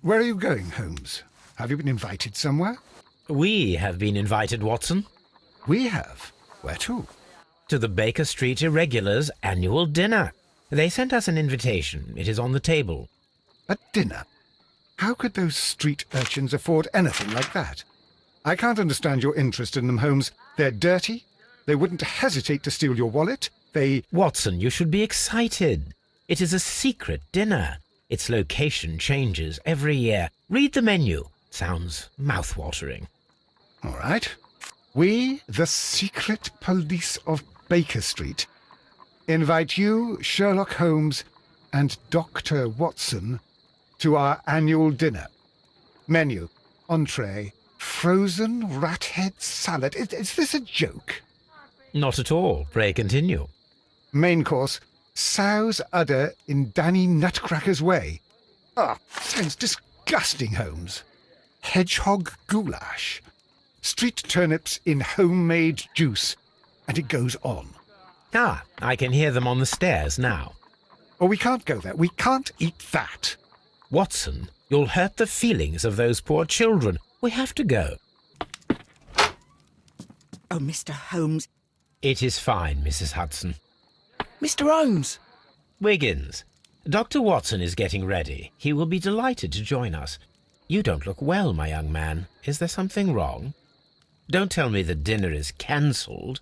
Where are you going, Holmes? Have you been invited somewhere? We have been invited, Watson. We have? Where to? To the Beyker-sтрит Irregulars' annual dinner. They sent us an invitation. It is on the table. A dinner? How could those street urchins afford anything like that? I can't understand your interest in them, Holmes. They're dirty. They wouldn't hesitate to steal your wallet. Watson, you should be excited. It is a secret dinner. Its location changes every year. Read the menu. Sounds mouth-watering. All right. We, the secret police of Beyker-sтрит, invite you, Sherlock Holmes, and Dr. Watson to our annual dinner. Menu, entree, frozen rat head salad. Is this a joke? Not at all. Pray continue. Main course, sow's udder in Danny Nutcracker's way. Sounds disgusting, Holmes. Hedgehog goulash. Street turnips in homemade juice. And it goes on. I can hear them on the stairs now. Oh, we can't go there. We can't eat that. Watson, you'll hurt the feelings of those poor children. We have to go. Oh, Mr. Holmes. It is fine, Mrs. Hudson. Mr. Holmes! Wiggins, Dr. Watson is getting ready. He will be delighted to join us. You don't look well, my young man. Is there something wrong? Don't tell me the dinner is cancelled.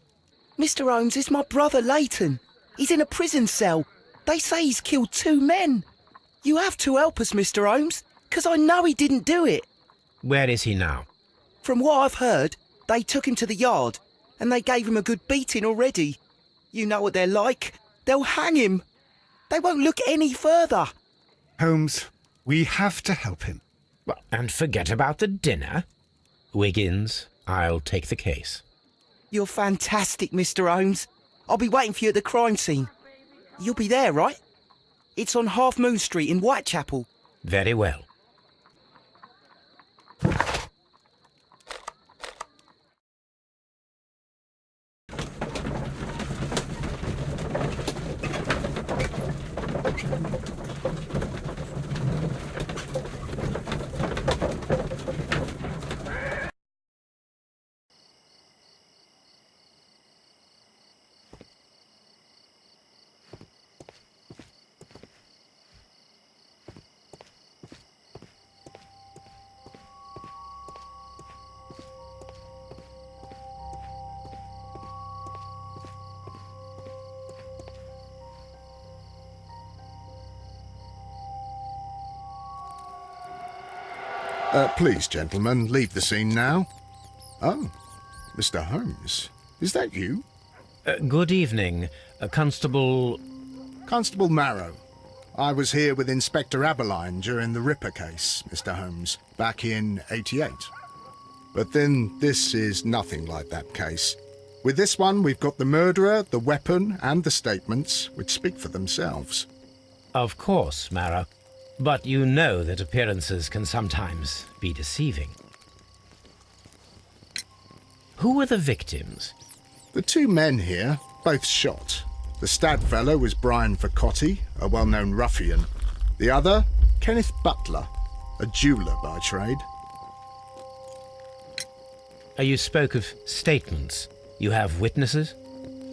Mr. Holmes, it's my brother Leighton. He's in a prison cell. They say he's killed 2 men. You have to help us, Mr. Holmes, 'cause I know he didn't do it. Where is he now? From what I've heard, they took him to the yard, and they gave him a good beating already. You know what they're like. They'll hang him. They won't look any further. Holmes, we have to help him. And forget about the dinner? Wiggins, I'll take the case. You're fantastic, Mr. Holmes. I'll be waiting for you at the crime scene. You'll be there, right? It's on Half-Moon-Street in Whitechapel. Very well. Please, gentlemen, leave the scene now. Oh, Mr. Holmes, is that you? Good evening, Constable... Constable Marrow. I was here with Inspector Aberline during the Ripper case, Mr. Holmes, back in '88. But then this is nothing like that case. With this one, we've got the murderer, the weapon, and the statements, which speak for themselves. Of course, Marrow. But you know that appearances can sometimes be deceiving. Who were the victims? The 2 men here, both shot. The stab fellow was Brian Vercotti, a well-known ruffian. The other, Kenneth Butler, a jeweller by trade. You spoke of statements. You have witnesses?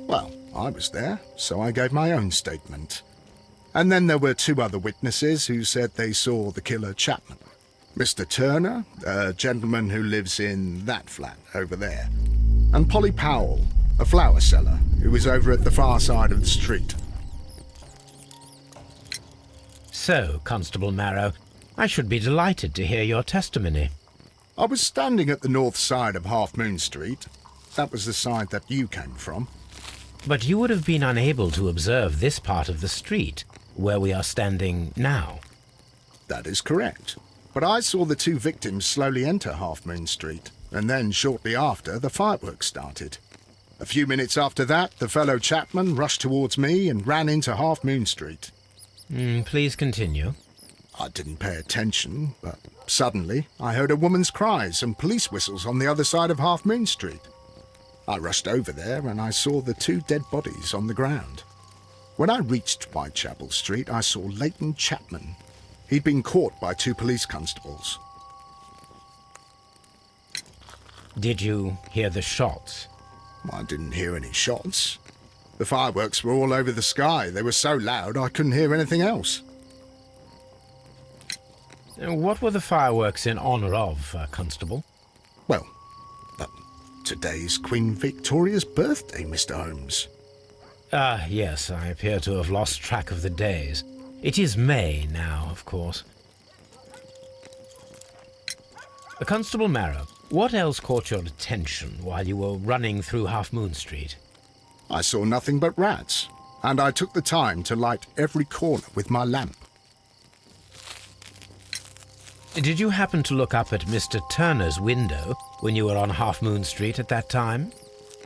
Well, I was there, so I gave my own statement. And then there were 2 other witnesses who said they saw the killer Chapman. Mr. Turner, a gentleman who lives in that flat over there. And Polly Powell, a flower seller, who was over at the far side of the street. So, Constable Marrow, I should be delighted to hear your testimony. I was standing at the north side of Half-Moon-Street. That was the side that you came from. But you would have been unable to observe this part of the street, where we are standing now. That is correct. But I saw the 2 victims slowly enter Half-Moon-Street, and then shortly after, the fireworks started. A few minutes after that, the fellow Chapman rushed towards me and ran into Half-Moon-Street. Please continue. I didn't pay attention, but suddenly I heard a woman's cries and police whistles on the other side of Half-Moon-Street. I rushed over there and I saw the 2 dead bodies on the ground. When I reached Whitechapel Street, I saw Leighton Chapman. He'd been caught by 2 police constables. Did you hear the shots? I didn't hear any shots. The fireworks were all over the sky. They were so loud I couldn't hear anything else. What were the fireworks in honour of, Constable? Well, today's Queen Victoria's birthday, Mr. Holmes. Ah, yes, I appear to have lost track of the days. It is May now, of course. Constable Marrow, what else caught your attention while you were running through Half-Moon-Street? I saw nothing but rats, and I took the time to light every corner with my lamp. Did you happen to look up at Mr. Turner's window when you were on Half-Moon-Street at that time?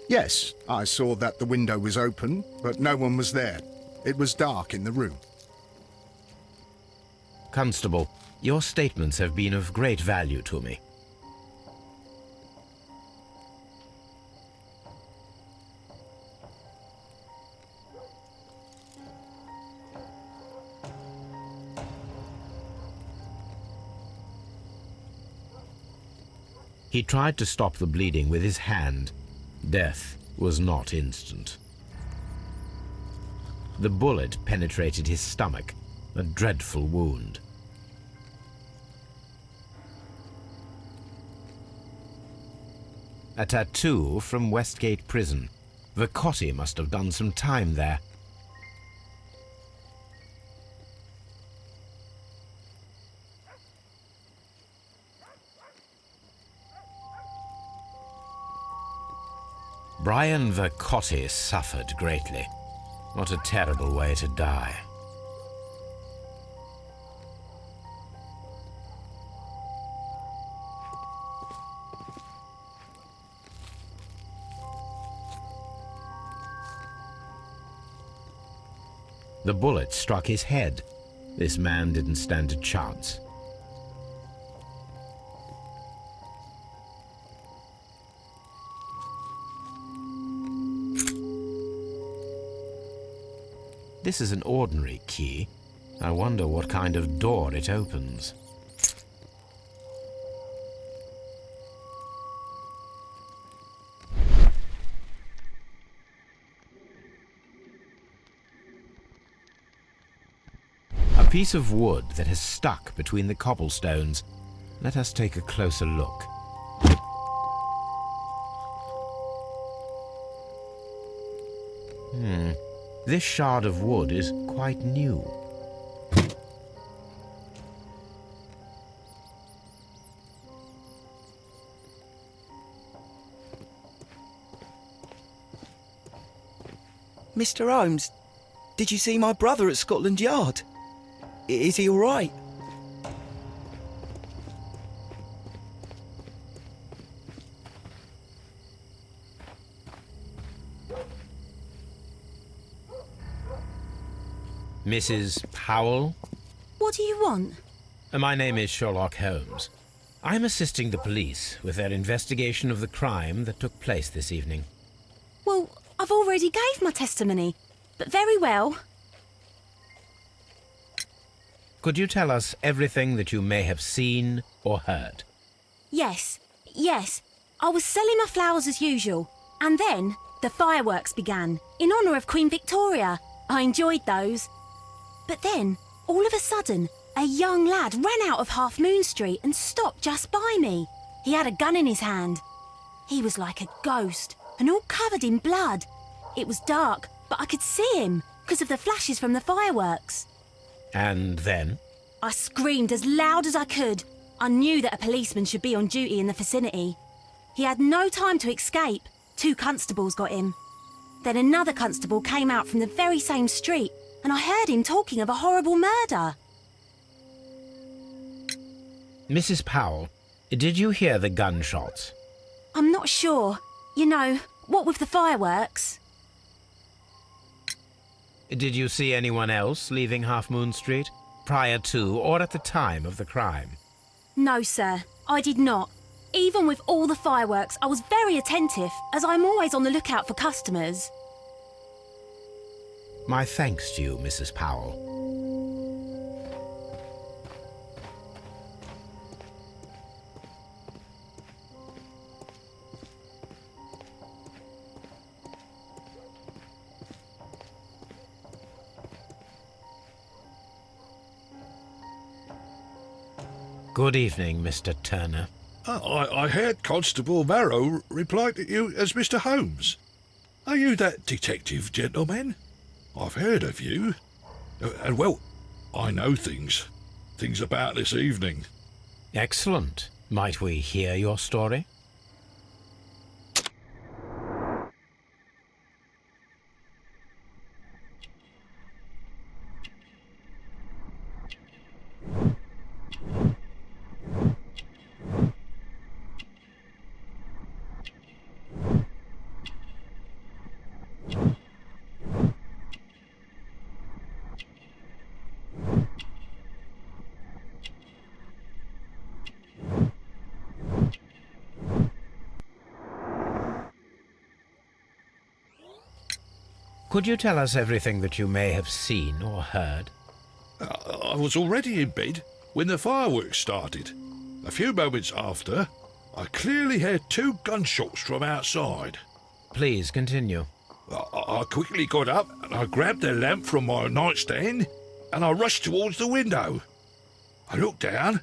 Yes, I saw that the window was open, but no one was there. It was dark in the room. Constable, your statements have been of great value to me. He tried to stop the bleeding with his hand. Death was not instant. The bullet penetrated his stomach, a dreadful wound. A tattoo from Westgate Prison. Vercotti must have done some time there. Brian Vercotti suffered greatly. What a terrible way to die. The bullet struck his head. This man didn't stand a chance. This is an ordinary key. I wonder what kind of door it opens. A piece of wood that has stuck between the cobblestones. Let us take a closer look. This shard of wood is quite new. Mr. Holmes, did you see my brother at Scotland-Yard? Is he all right? Mrs. Powell? What do you want? My name is Sherlock Holmes. I'm assisting the police with their investigation of the crime that took place this evening. Well, I've already gave my testimony, but very well. Could you tell us everything that you may have seen or heard? Yes. I was selling my flowers as usual, and then the fireworks began, in honour of Queen Victoria. I enjoyed those. But then, all of a sudden, a young lad ran out of Half-Moon-Street and stopped just by me. He had a gun in his hand. He was like a ghost, and all covered in blood. It was dark, but I could see him, because of the flashes from the fireworks. And then? I screamed as loud as I could. I knew that a policeman should be on duty in the vicinity. He had no time to escape. 2 constables got him. Then another constable came out from the very same street, and I heard him talking of a horrible murder. Mrs. Powell, did you hear the gunshots? I'm not sure. You know, what with the fireworks? Did you see anyone else leaving Half-Moon-Street, prior to or at the time of the crime? No, sir, I did not. Even with all the fireworks, I was very attentive, as I'm always on the lookout for customers. My thanks to you, Mrs. Powell. Good evening, Mr. Turner. I heard Constable Marrow reply to you as Mr. Holmes. Are you that detective gentleman? I've heard of you. And, well, I know things about this evening. Excellent. Might we hear your story? Could you tell us everything that you may have seen or heard? I was already in bed when the fireworks started. A few moments after, I clearly heard 2 gunshots from outside. Please continue. I quickly got up and I grabbed the lamp from my nightstand and I rushed towards the window. I looked down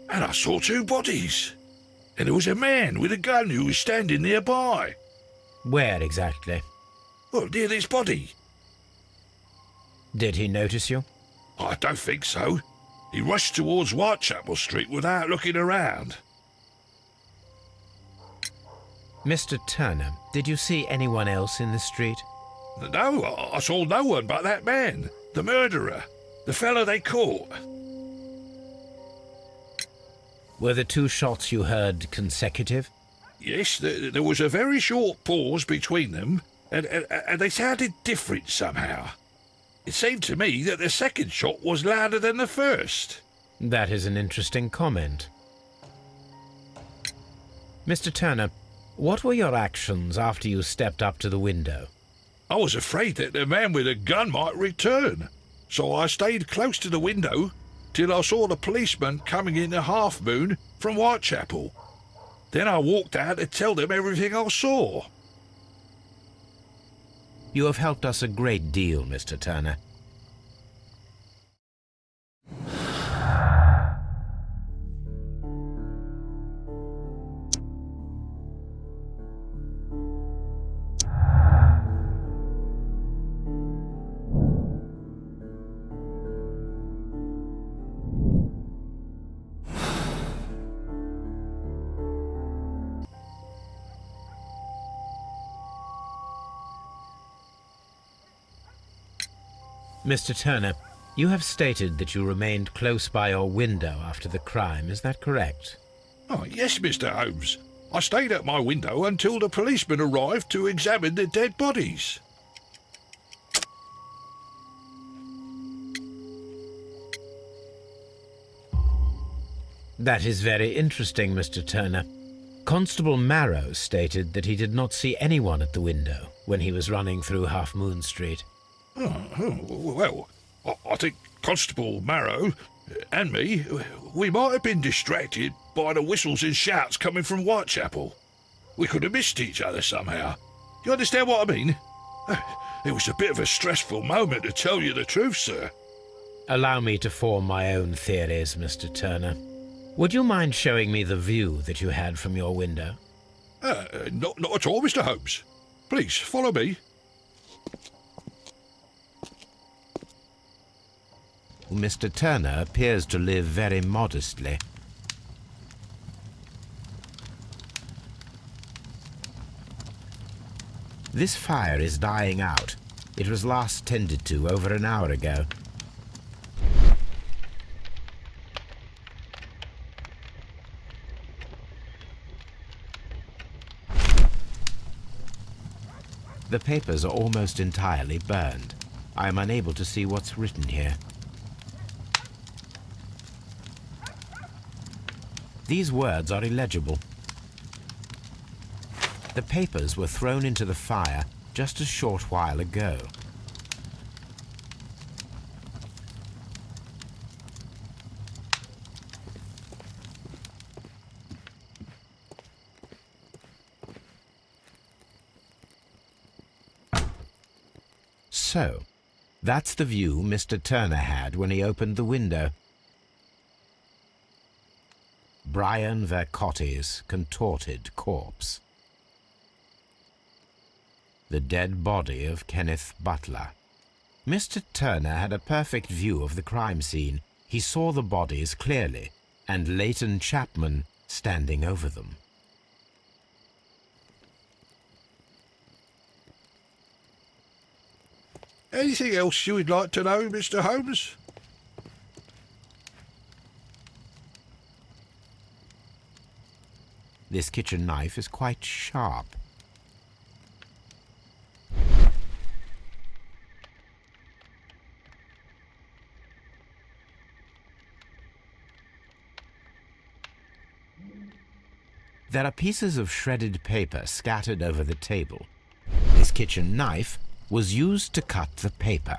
and I saw 2 bodies. And there was a man with a gun who was standing nearby. Where exactly? Well, near this body. Did he notice you? I don't think so. He rushed towards Whitechapel Street without looking around. Mr. Turner, did you see anyone else in the street? No, I saw no one but that man, the murderer, the fellow they caught. Were the 2 shots you heard consecutive? Yes, there was a very short pause between them, and they sounded different somehow. It seemed to me that the second shot was louder than the first. That is an interesting comment. Mr. Turner, what were your actions after you stepped up to the window? I was afraid that the man with a gun might return, so I stayed close to the window till I saw the policeman coming in the Half Moon from Whitechapel. Then I walked out to tell them everything I saw. You have helped us a great deal, Mr. Turner. Mr. Turner, you have stated that you remained close by your window after the crime, is that correct? Oh, yes, Mr. Holmes. I stayed at my window until the policeman arrived to examine the dead bodies. That is very interesting, Mr. Turner. Constable Marrow stated that he did not see anyone at the window when he was running through Half-Moon-Street. Well, I think Constable Marrow and me, we might have been distracted by the whistles and shouts coming from Whitechapel. We could have missed each other somehow. You understand what I mean? It was a bit of a stressful moment, to tell you the truth, sir. Allow me to form my own theories, Mr. Turner. Would you mind showing me the view that you had from your window? Not at all, Mr. Holmes. Please, follow me. Mr. Turner appears to live very modestly. This fire is dying out. It was last tended to over an hour ago. The papers are almost entirely burned. I am unable to see what's written here. These words are illegible. The papers were thrown into the fire just a short while ago. So, that's the view Mr. Turner had when he opened the window. Brian Vercotti's contorted corpse. The dead body of Kenneth Butler. Mr. Turner had a perfect view of the crime scene. He saw the bodies clearly, and Leighton Chapman standing over them. Anything else you would like to know, Mr. Holmes? This kitchen knife is quite sharp. There are pieces of shredded paper scattered over the table. This kitchen knife was used to cut the paper.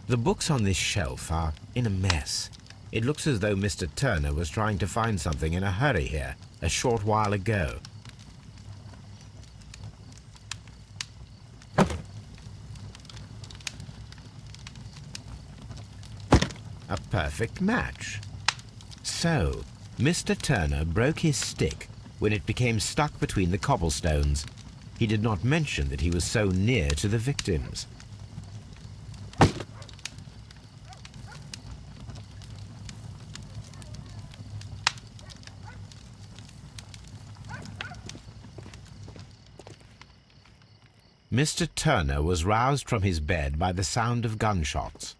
The books on this shelf are in a mess. It looks as though Mr. Turner was trying to find something in a hurry here a short while ago. A perfect match. So, Mr. Turner broke his stick when it became stuck between the cobblestones. He did not mention that he was so near to the victims. Mr. Turner was roused from his bed by the sound of gunshots.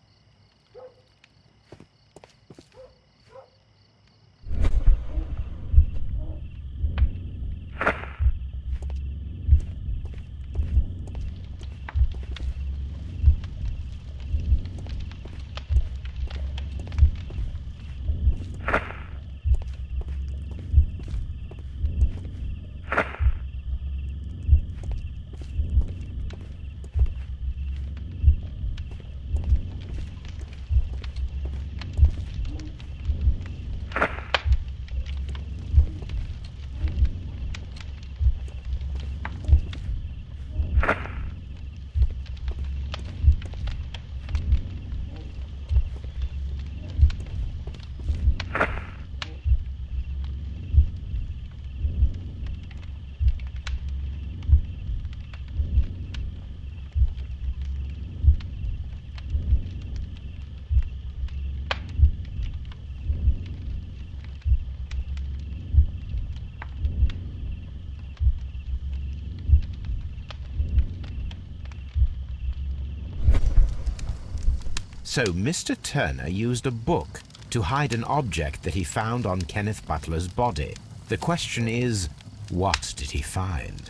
So Mr. Turner used a book to hide an object that he found on Kenneth Butler's body. The question is, what did he find?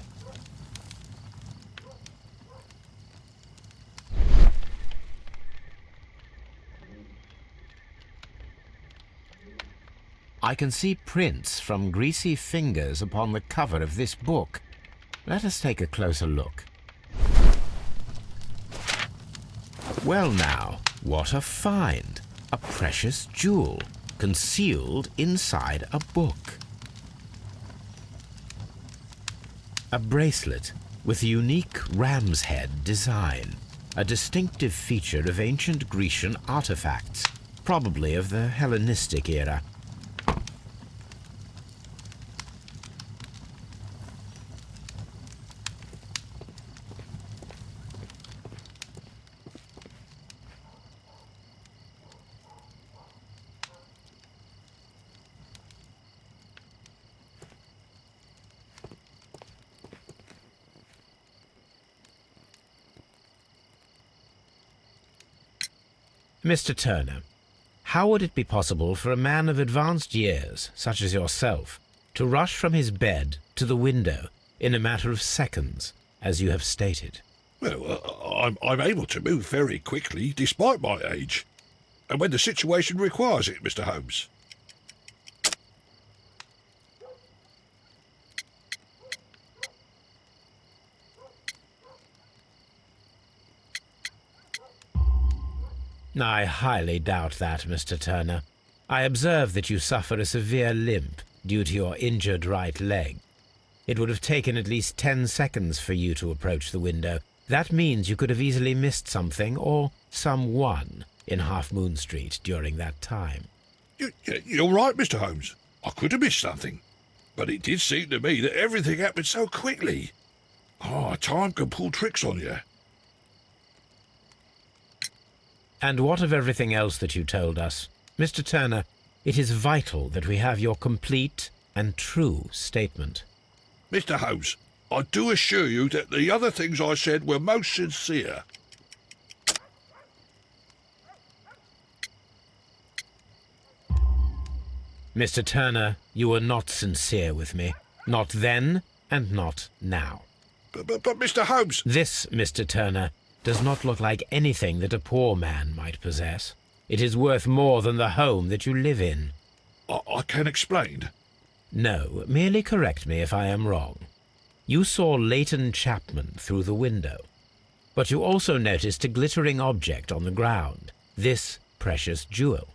I can see prints from greasy fingers upon the cover of this book. Let us take a closer look. Well now, what a find! A precious jewel, concealed inside a book. A bracelet with a unique ram's head design, a distinctive feature of ancient Grecian artifacts, probably of the Hellenistic era. Mr. Turner, how would it be possible for a man of advanced years, such as yourself, to rush from his bed to the window in a matter of seconds, as you have stated? Well, I'm able to move very quickly, despite my age, and when the situation requires it, Mr. Holmes. I highly doubt that, Mr. Turner. I observe that you suffer a severe limp, due to your injured right leg. It would have taken at least 10 seconds for you to approach the window. That means you could have easily missed something or someone in Halfmoon-Street during that time. You're right, Mr. Holmes. I could have missed something. But it did seem to me that everything happened so quickly. Time can pull tricks on you. And what of everything else that you told us? Mr. Turner, it is vital that we have your complete and true statement. Mr. Holmes, I do assure you that the other things I said were most sincere. Mr. Turner, you were not sincere with me. Not then and not now. But Mr. Holmes... This, Mr. Turner, does not look like anything that a poor man might possess. It is worth more than the home that you live in. I can explain. No, merely correct me if I am wrong. You saw Leighton Chapman through the window, but you also noticed a glittering object on the ground, this precious jewel.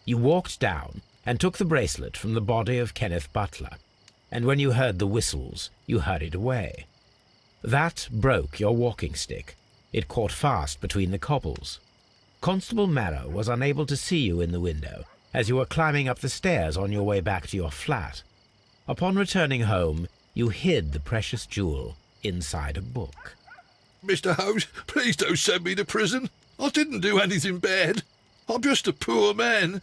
You walked down and took the bracelet from the body of Kenneth Butler, and when you heard the whistles, you hurried away. That broke your walking stick. It caught fast between the cobbles. Constable Marrow was unable to see you in the window as you were climbing up the stairs on your way back to your flat. Upon returning home, you hid the precious jewel inside a book. Mr. Holmes, please don't send me to prison. I didn't do anything bad. I'm just a poor man.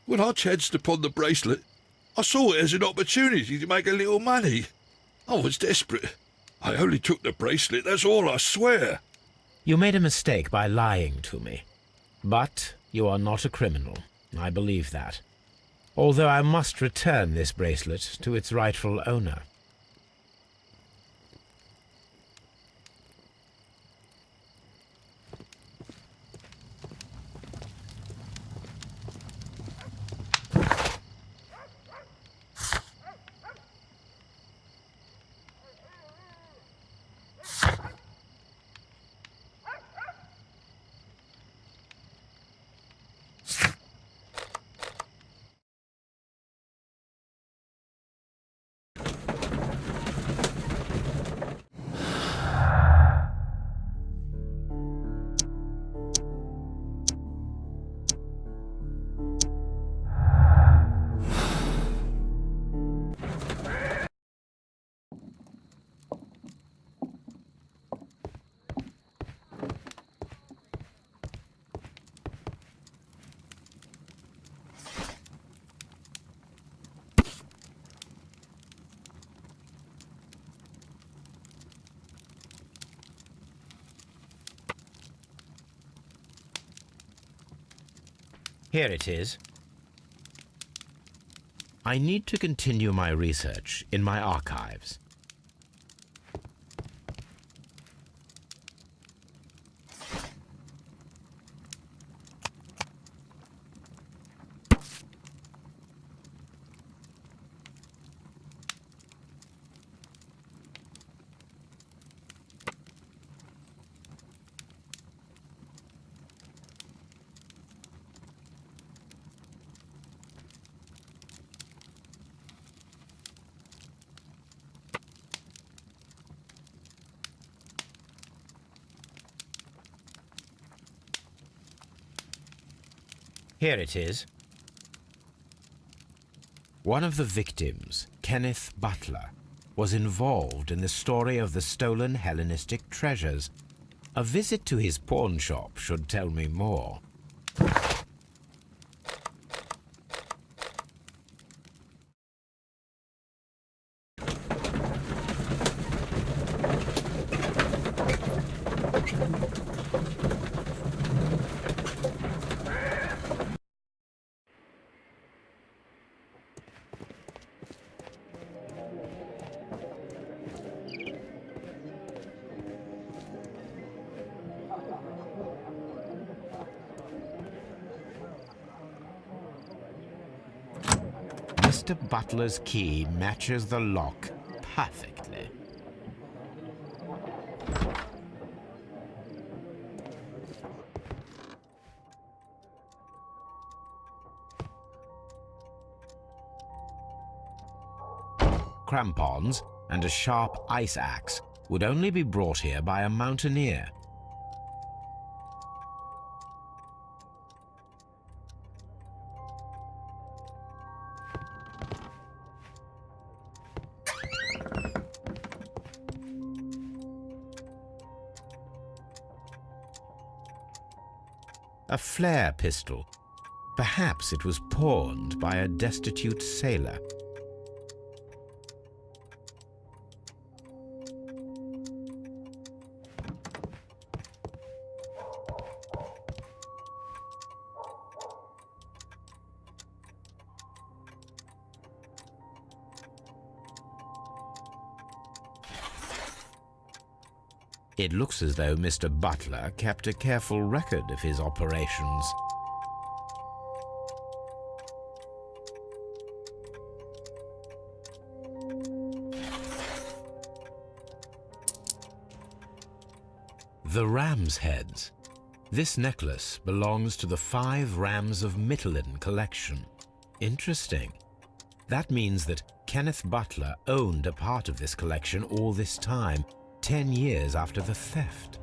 When I chanced upon the bracelet, I saw it as an opportunity to make a little money. I was desperate. I only took the bracelet, that's all, I swear. You made a mistake by lying to me. But you are not a criminal. I believe that. Although I must return this bracelet to its rightful owner. Here it is. I need to continue my research in my archives. Here it is. One of the victims, Kenneth Butler, was involved in the story of the stolen Hellenistic treasures. A visit to his pawn shop should tell me more. Mr. Butler's key matches the lock perfectly. crampons, and a sharp ice axe would only be brought here by a mountaineer. A flare pistol. Perhaps it was pawned by a destitute sailor. It looks as though Mr. Butler kept a careful record of his operations. The ram's heads. This necklace belongs to the 5 Rams of Mittelin collection. Interesting. That means that Kenneth Butler owned a part of this collection all this time, 10 years after the theft.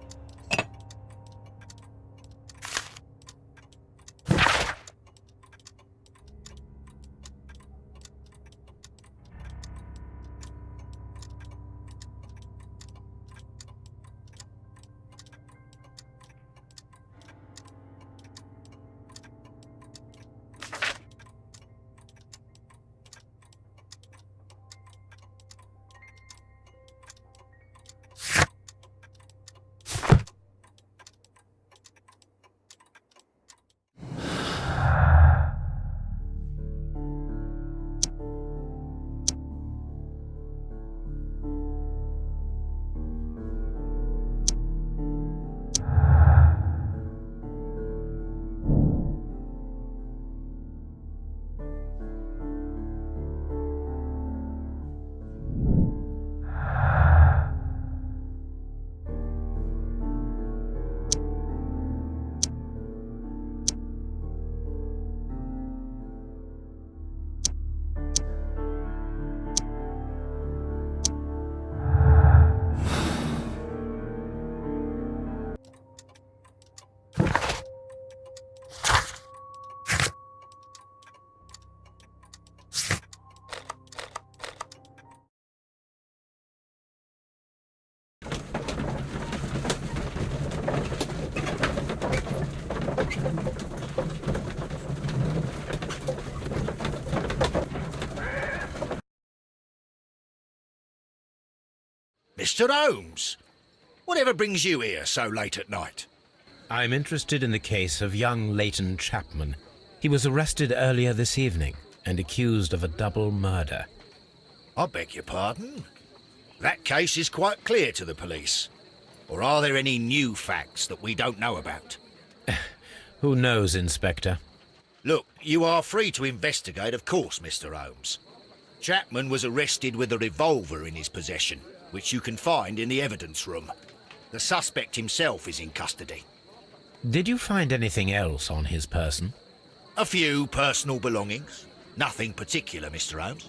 Mr. Holmes, whatever brings you here so late at night? I'm interested in the case of young Leighton Chapman. He was arrested earlier this evening and accused of a double murder. I beg your pardon? That case is quite clear to the police. Or are there any new facts that we don't know about? Who knows, Inspector? Look, you are free to investigate, of course, Mr. Holmes. Chapman was arrested with a revolver in his possession, which you can find in the evidence room. The suspect himself is in custody. Did you find anything else on his person? A few personal belongings. Nothing particular, Mr. Holmes.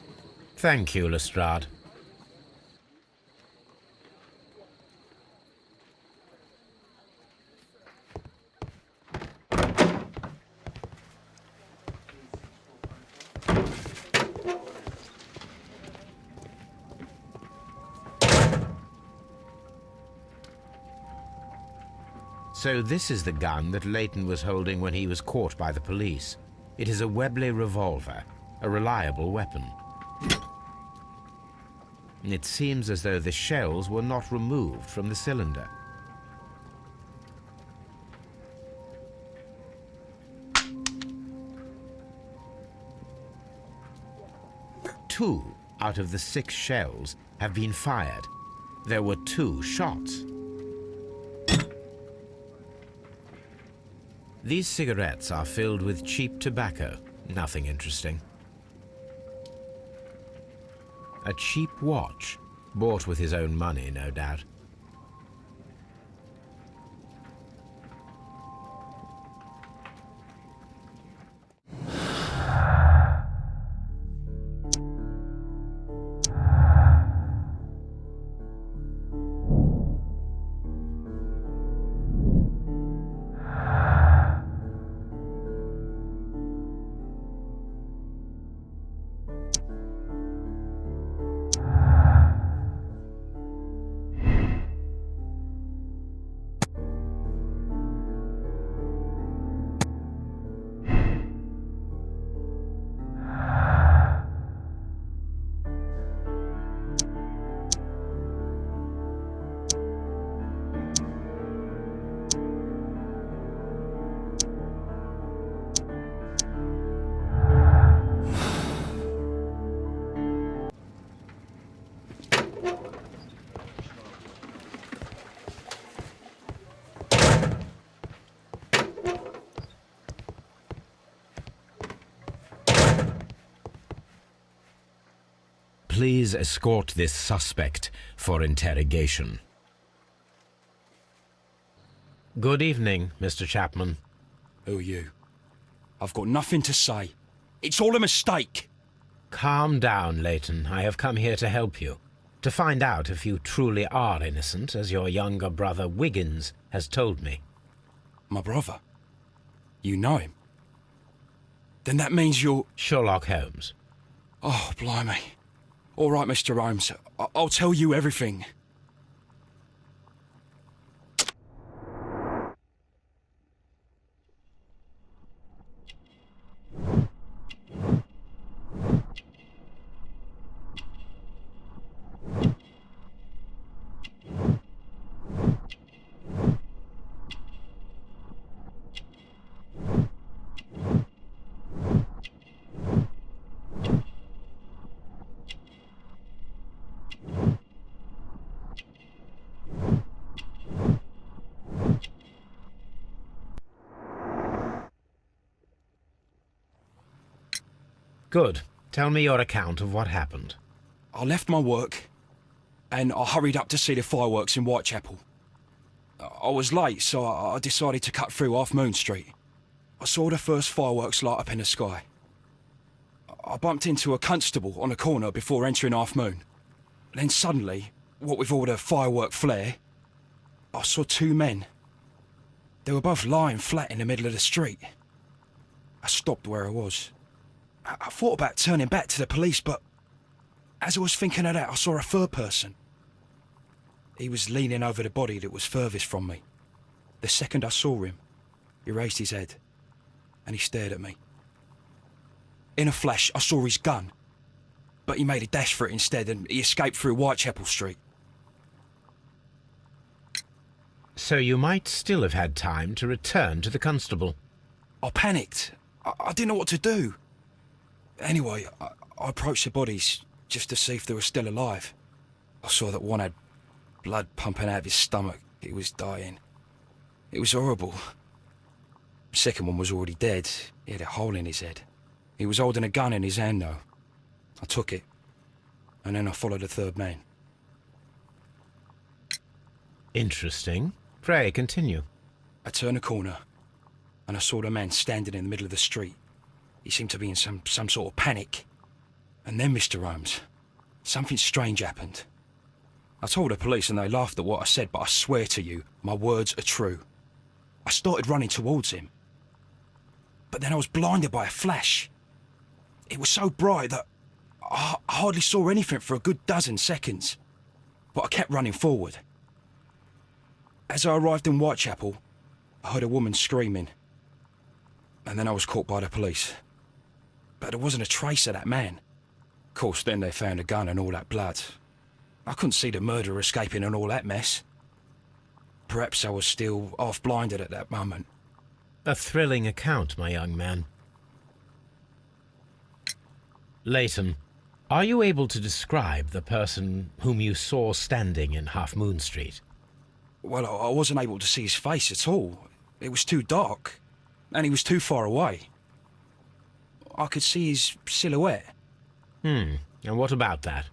Thank you, Lestrade. So this is the gun that Leighton was holding when he was caught by the police. It is a Webley revolver, a reliable weapon. It seems as though the shells were not removed from the cylinder. Two out of the 6 shells have been fired. There were 2 shots. These cigarettes are filled with cheap tobacco. Nothing interesting. A cheap watch, bought with his own money, no doubt. Please escort this suspect for interrogation. Good evening, Mr. Chapman. Who are you? I've got nothing to say. It's all a mistake. Calm down, Leighton. I have come here to help you. To find out if you truly are innocent, as your younger brother Wiggins has told me. My brother? You know him? Then that means you're... Sherlock Holmes. Oh, blimey. All right, Mr. Holmes. I'll tell you everything. Good. Tell me your account of what happened. I left my work and I hurried up to see the fireworks in Whitechapel. I was late, so I decided to cut through Halfmoon-Street. I saw the first fireworks light up in the sky. I bumped into a constable on a corner before entering Halfmoon. Then suddenly, what with all the firework flare, I saw two men. They were both lying flat in the middle of the street. I stopped where I was. I thought about turning back to the police, but as I was thinking of that, I saw a third person. He was leaning over the body that was furthest from me. The second I saw him, he raised his head and he stared at me. In a flash, I saw his gun, but he made a dash for it instead and he escaped through Whitechapel Street. So you might still have had time to return to the constable. I panicked. I didn't know what to do. Anyway, I approached the bodies just to see if they were still alive. I saw that one had blood pumping out of his stomach. He was dying. It was horrible. The second one was already dead. He had a hole in his head. He was holding a gun in his hand, though. I took it, and then I followed the third man. Interesting. Pray, continue. I turned a corner, and I saw the man standing in the middle of the street. He seemed to be in some sort of panic. And then, Mr. Holmes, something strange happened. I told the police and they laughed at what I said, but I swear to you, my words are true. I started running towards him. But then I was blinded by a flash. It was so bright that I hardly saw anything for a good dozen seconds. But I kept running forward. As I arrived in Whitechapel, I heard a woman screaming. And then I was caught by the police. But there wasn't a trace of that man. Of course, then they found a gun and all that blood. I couldn't see the murderer escaping and all that mess. Perhaps I was still half-blinded at that moment. A thrilling account, my young man. Leighton, are you able to describe the person whom you saw standing in Halfmoon-Street? Well, I wasn't able to see his face at all. It was too dark, and he was too far away. I could see his silhouette. And what about that?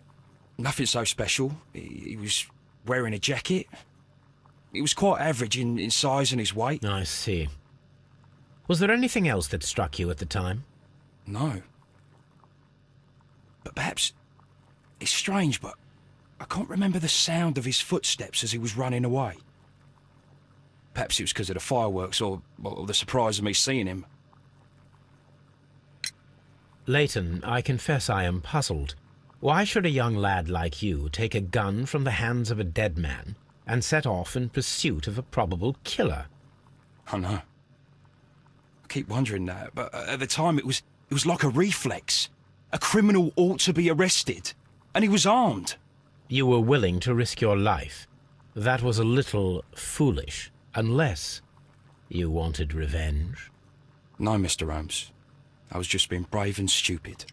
Nothing so special. He was wearing a jacket. He was quite average in size and his weight. I see. Was there anything else that struck you at the time? No. But perhaps... It's strange, but I can't remember the sound of his footsteps as he was running away. Perhaps it was because of the fireworks or the surprise of me seeing him. Leighton, I confess I am puzzled. Why should a young lad like you take a gun from the hands of a dead man and set off in pursuit of a probable killer? I know. I keep wondering that, but at the time it was like a reflex. A criminal ought to be arrested, and he was armed. You were willing to risk your life. That was a little foolish, unless you wanted revenge. No, Mr. Holmes. I was just being brave and stupid.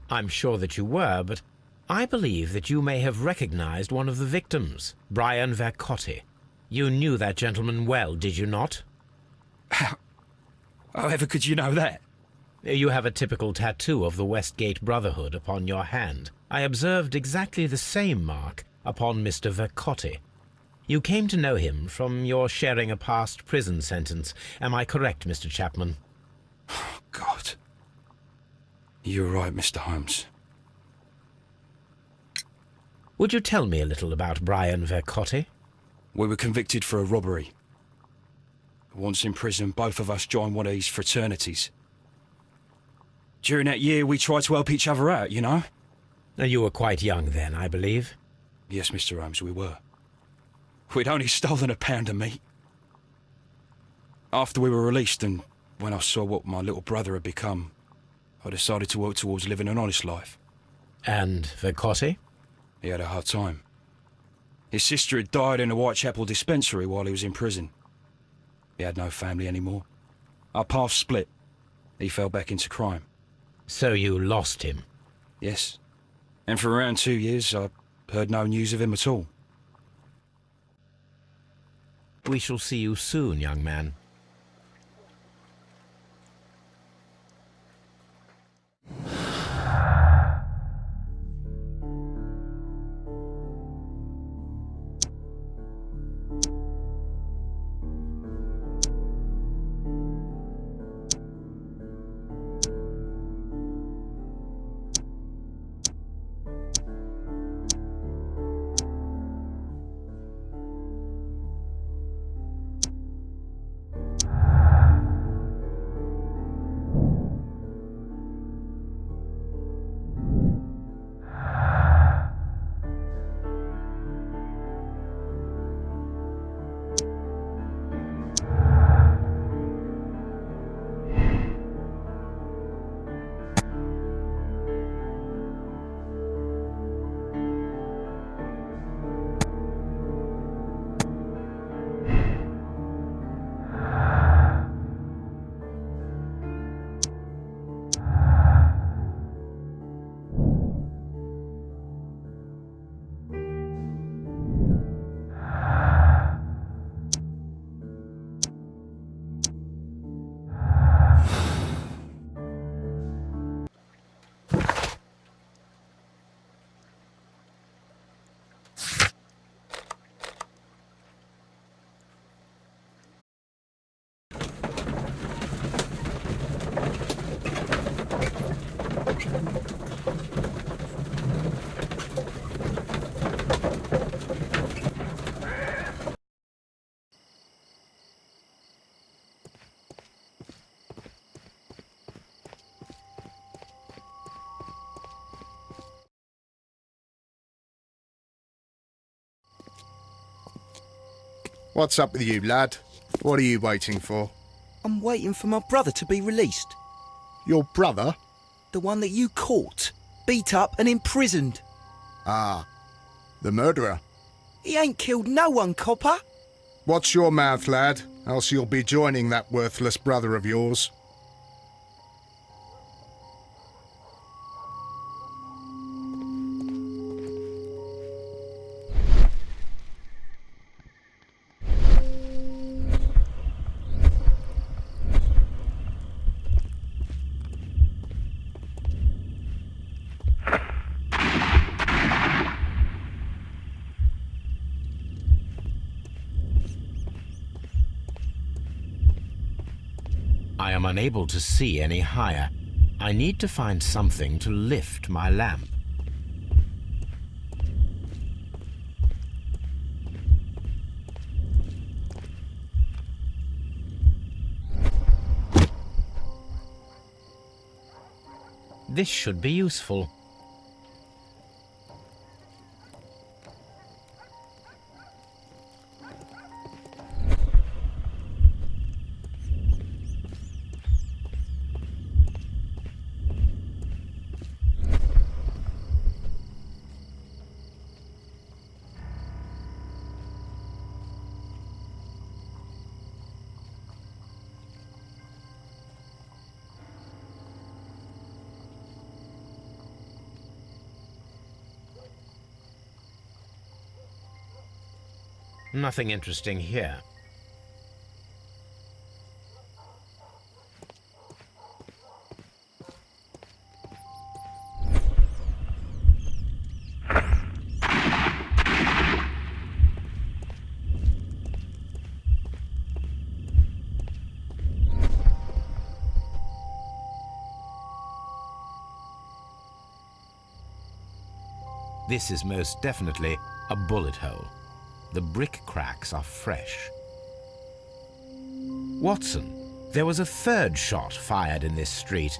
I'm sure that you were, but I believe that you may have recognized one of the victims, Brian Vercotti. You knew that gentleman well, did you not? However could you know that? You have a typical tattoo of the Westgate Brotherhood upon your hand. I observed exactly the same mark upon Mr. Vercotti. You came to know him from your sharing a past prison sentence. Am I correct, Mr. Chapman? God. You're right, Mr. Holmes. Would you tell me a little about Brian Vercotti? We were convicted for a robbery. Once in prison, both of us joined one of these fraternities. During that year, we tried to help each other out, you know? You were quite young then, I believe. Yes, Mr. Holmes, we were. We'd only stolen a pound of meat. After we were released, and when I saw what my little brother had become, I decided to work towards living an honest life. And Vercotti? He had a hard time. His sister had died in a Whitechapel dispensary while he was in prison. He had no family anymore. Our paths split. He fell back into crime. So you lost him? Yes. And for around 2 years, I heard no news of him at all. We shall see you soon, young man. What's up with you, lad? What are you waiting for? I'm waiting for my brother to be released. Your brother? The one that you caught, beat up and imprisoned. Ah, the murderer. He ain't killed no one, copper. Watch your mouth, lad, else you'll be joining that worthless brother of yours. I am unable to see any higher. I need to find something to lift my lamp. This should be useful. Nothing interesting here. This is most definitely a bullet hole. The brick cracks are fresh. Watson, there was a third shot fired in this street.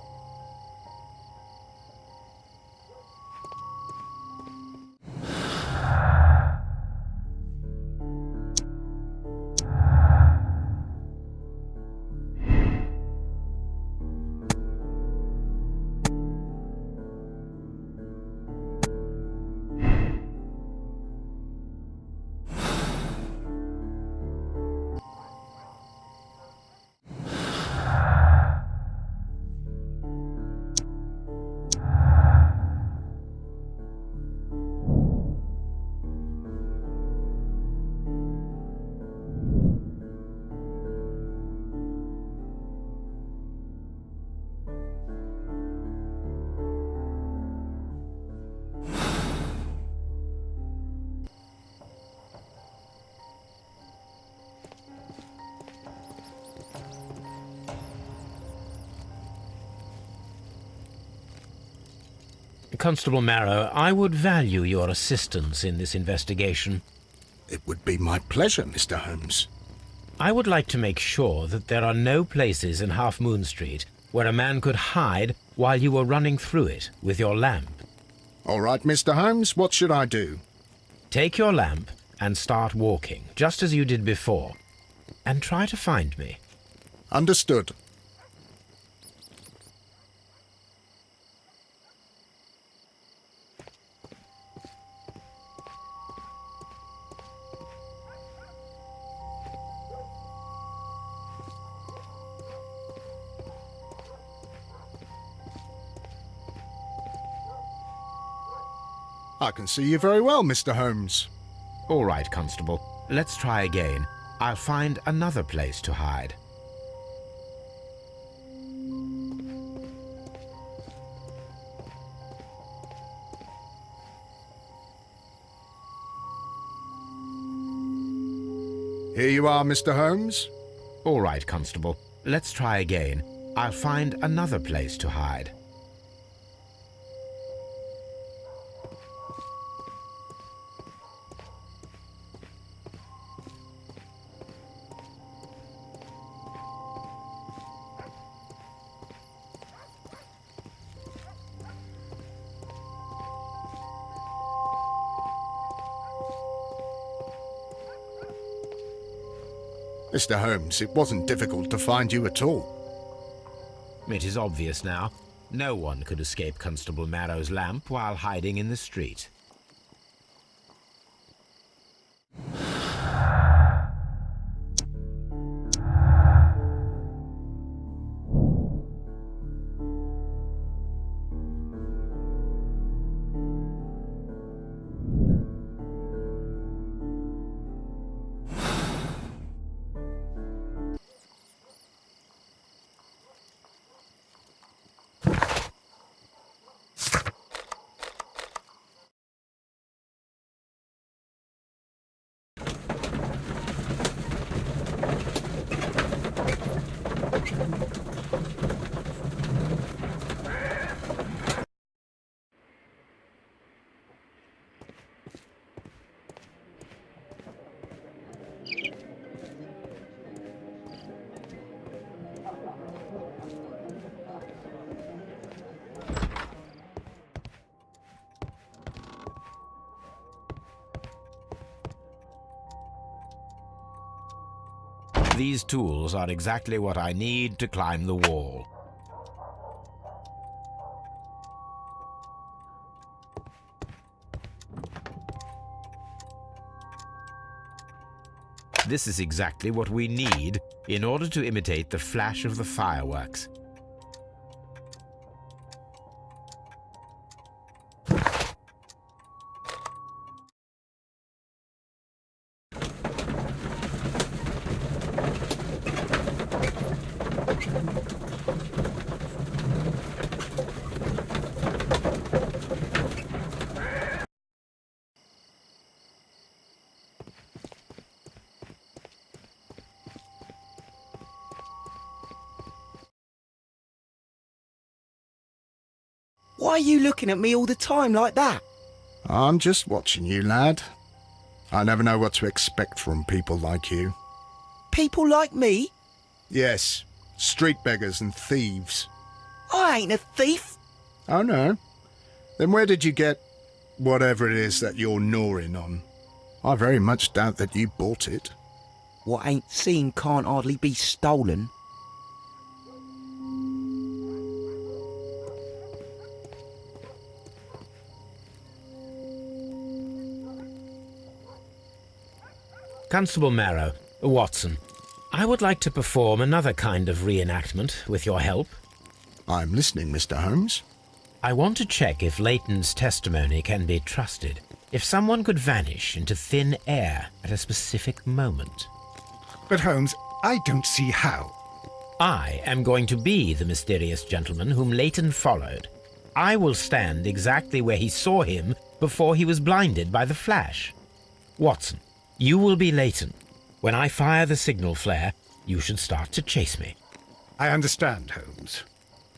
Constable Marrow, I would value your assistance in this investigation. It would be my pleasure, Mr. Holmes. I would like to make sure that there are no places in Halfmoon-Street where a man could hide while you were running through it with your lamp. All right, Mr. Holmes, what should I do? Take your lamp and start walking, just as you did before, and try to find me. Understood. I can see you very well, Mr. Holmes. All right, Constable. Let's try again. I'll find another place to hide. Here you are, Mr. Holmes. All right, Constable. Let's try again. I'll find another place to hide. Mr. Holmes, it wasn't difficult to find you at all. It is obvious now. No one could escape Constable Marrow's lamp while hiding in the street. These tools are exactly what I need to climb the wall. This is exactly what we need in order to imitate the flash of the fireworks. Why are you looking at me all the time like that? I'm just watching you, lad. I never know what to expect from people like you. People like me? Yes, street beggars and thieves. I ain't a thief. Oh, no? Then where did you get whatever it is that you're gnawing on? I very much doubt that you bought it. What ain't seen can't hardly be stolen. Constable Marrow, Watson, I would like to perform another kind of reenactment with your help. I'm listening, Mr. Holmes. I want to check if Leighton's testimony can be trusted. If someone could vanish into thin air at a specific moment. But Holmes, I don't see how. I am going to be the mysterious gentleman whom Leighton followed. I will stand exactly where he saw him before he was blinded by the flash. Watson, you will be Leighton. When I fire the signal flare, you should start to chase me. I understand, Holmes.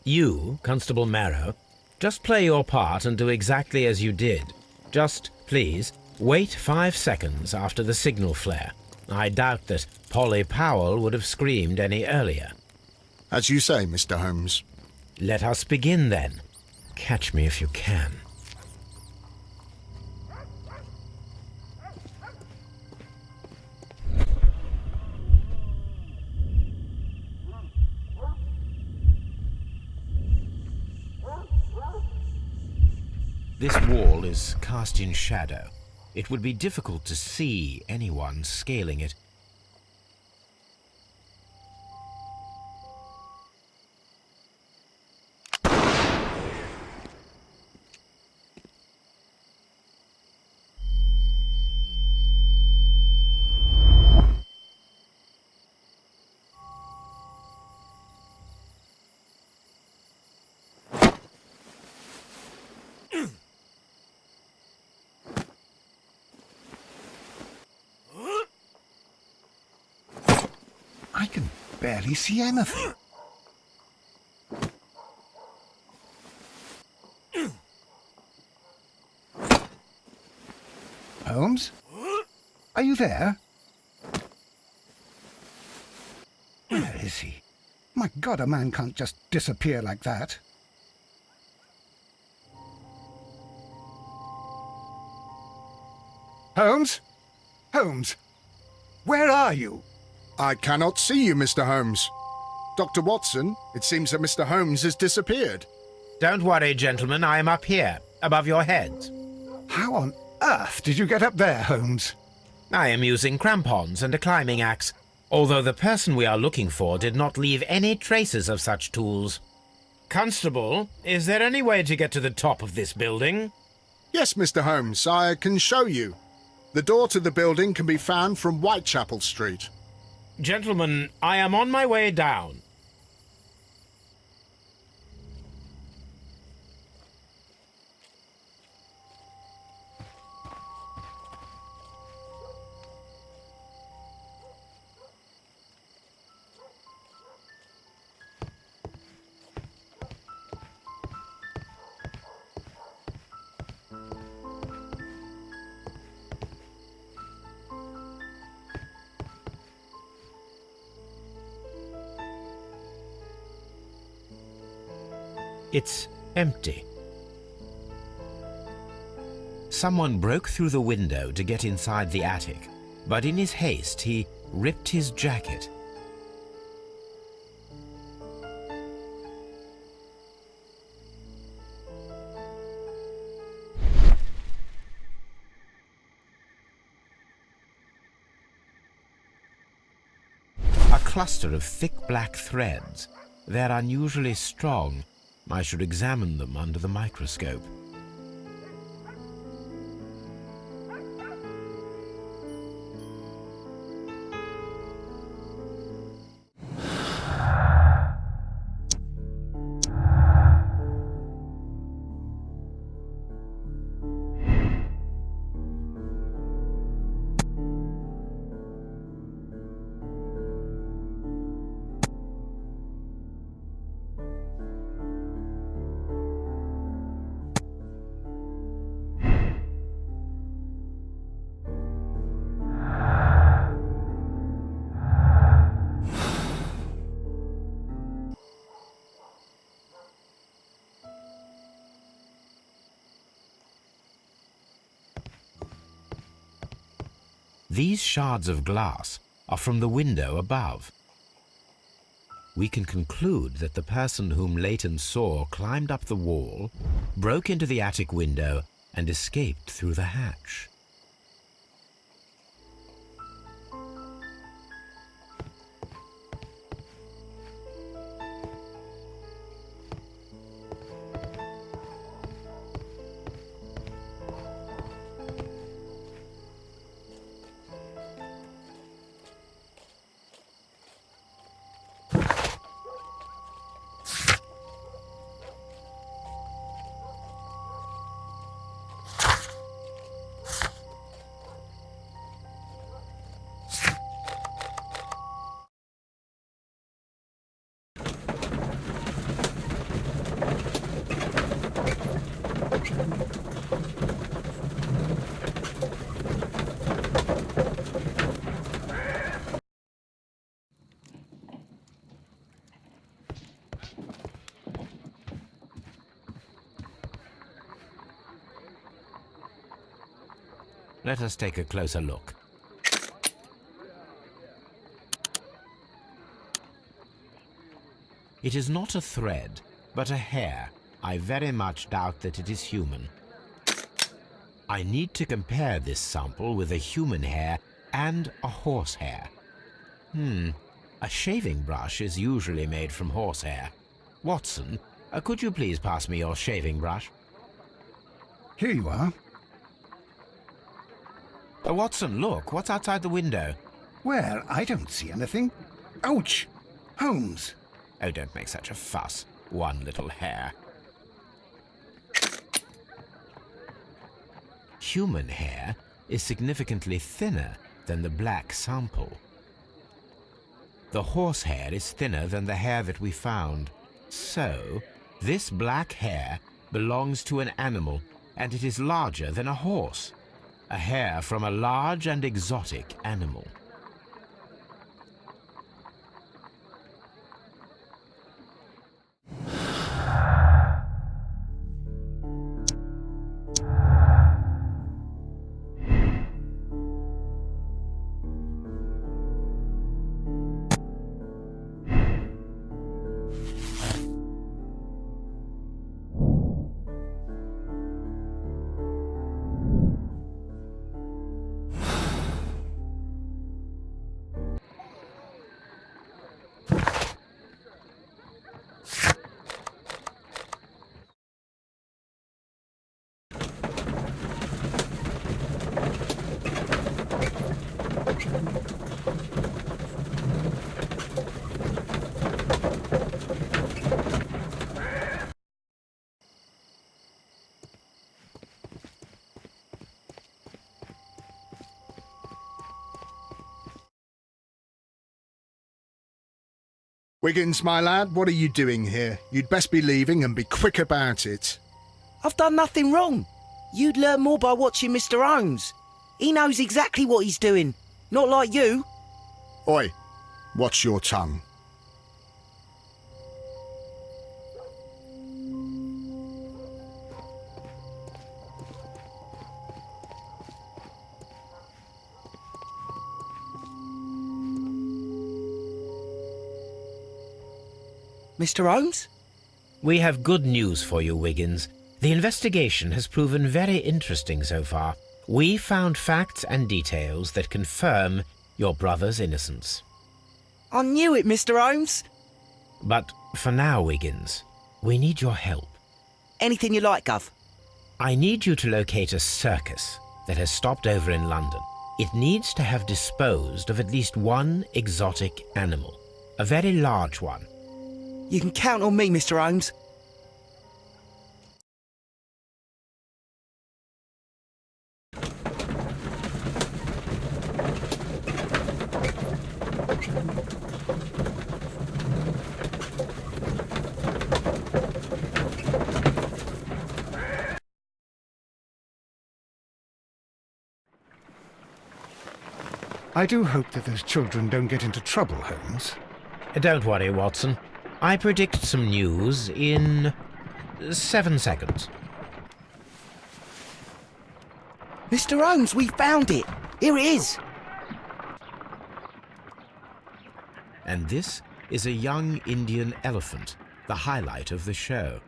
You, Constable Marrow, just play your part and do exactly as you did. Just, please, wait 5 seconds after the signal flare. I doubt that Polly Powell would have screamed any earlier. As you say, Mr. Holmes. Let us begin then. Catch me if you can. This wall is cast in shadow. It would be difficult to see anyone scaling it. I can barely see anything. Holmes? Are you there? Where is he? My God, a man can't just disappear like that. Holmes? Holmes? Where are you? I cannot see you, Mr. Holmes. Dr. Watson, it seems that Mr. Holmes has disappeared. Don't worry, gentlemen, I am up here, above your heads. How on earth did you get up there, Holmes? I am using crampons and a climbing axe, although the person we are looking for did not leave any traces of such tools. Constable, is there any way to get to the top of this building? Yes, Mr. Holmes, I can show you. The door to the building can be found from Whitechapel Street. Gentlemen, I am on my way down. It's empty. Someone broke through the window to get inside the attic, but in his haste he ripped his jacket. A cluster of thick black threads. They're unusually strong. I should examine them under the microscope. These shards of glass are from the window above. We can conclude that the person whom Leighton saw climbed up the wall, broke into the attic window, and escaped through the hatch. Let us take a closer look. It is not a thread, but a hair. I very much doubt that it is human. I need to compare this sample with a human hair and a horse hair. A shaving brush is usually made from horsehair. Watson, could you please pass me your shaving brush? Here you are. Watson, look, what's outside the window? Well, I don't see anything. Ouch! Holmes! Oh, don't make such a fuss. One little hair. Human hair is significantly thinner than the black sample. The horse hair is thinner than the hair that we found. So, this black hair belongs to an animal, and it is larger than a horse. A hair from a large and exotic animal. Wiggins, my lad, what are you doing here? You'd best be leaving and be quick about it. I've done nothing wrong. You'd learn more by watching Mr. Holmes. He knows exactly what he's doing. Not like you. Oi, watch your tongue. Mr. Holmes? We have good news for you, Wiggins. The investigation has proven very interesting so far. We found facts and details that confirm your brother's innocence. I knew it, Mr. Holmes. But for now, Wiggins, we need your help. Anything you like, Gov. I need you to locate a circus that has stopped over in London. It needs to have disposed of at least one exotic animal, a very large one. You can count on me, Mr. Holmes. I do hope that those children don't get into trouble, Holmes. Don't worry, Watson. I predict some news in 7 seconds. Mr. Holmes, we found it. Here it is. And this is a young Indian elephant, the highlight of the show.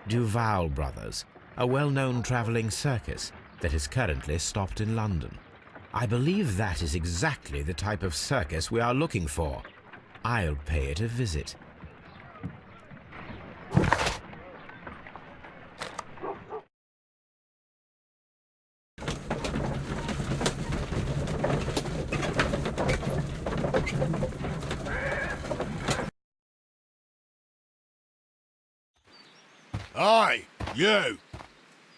Dюval Brothers, a well-known travelling circus that is currently stopped in London. I believe that is exactly the type of circus we are looking for. I'll pay it a visit. Aye, you!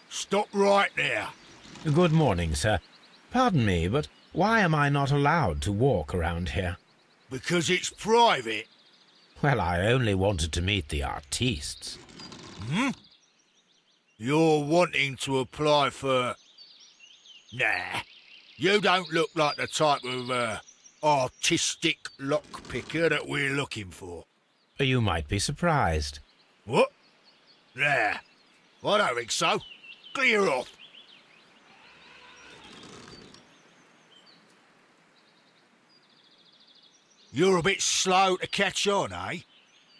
Stop right there. Good morning, sir. Pardon me, but why am I not allowed to walk around here? Because it's private. Well, I only wanted to meet the artistes. You're wanting to apply for... Nah, you don't look like the type of, artistic lockpicker that we're looking for. You might be surprised. What? Nah, I don't think so. Clear off. You're a bit slow to catch on, eh?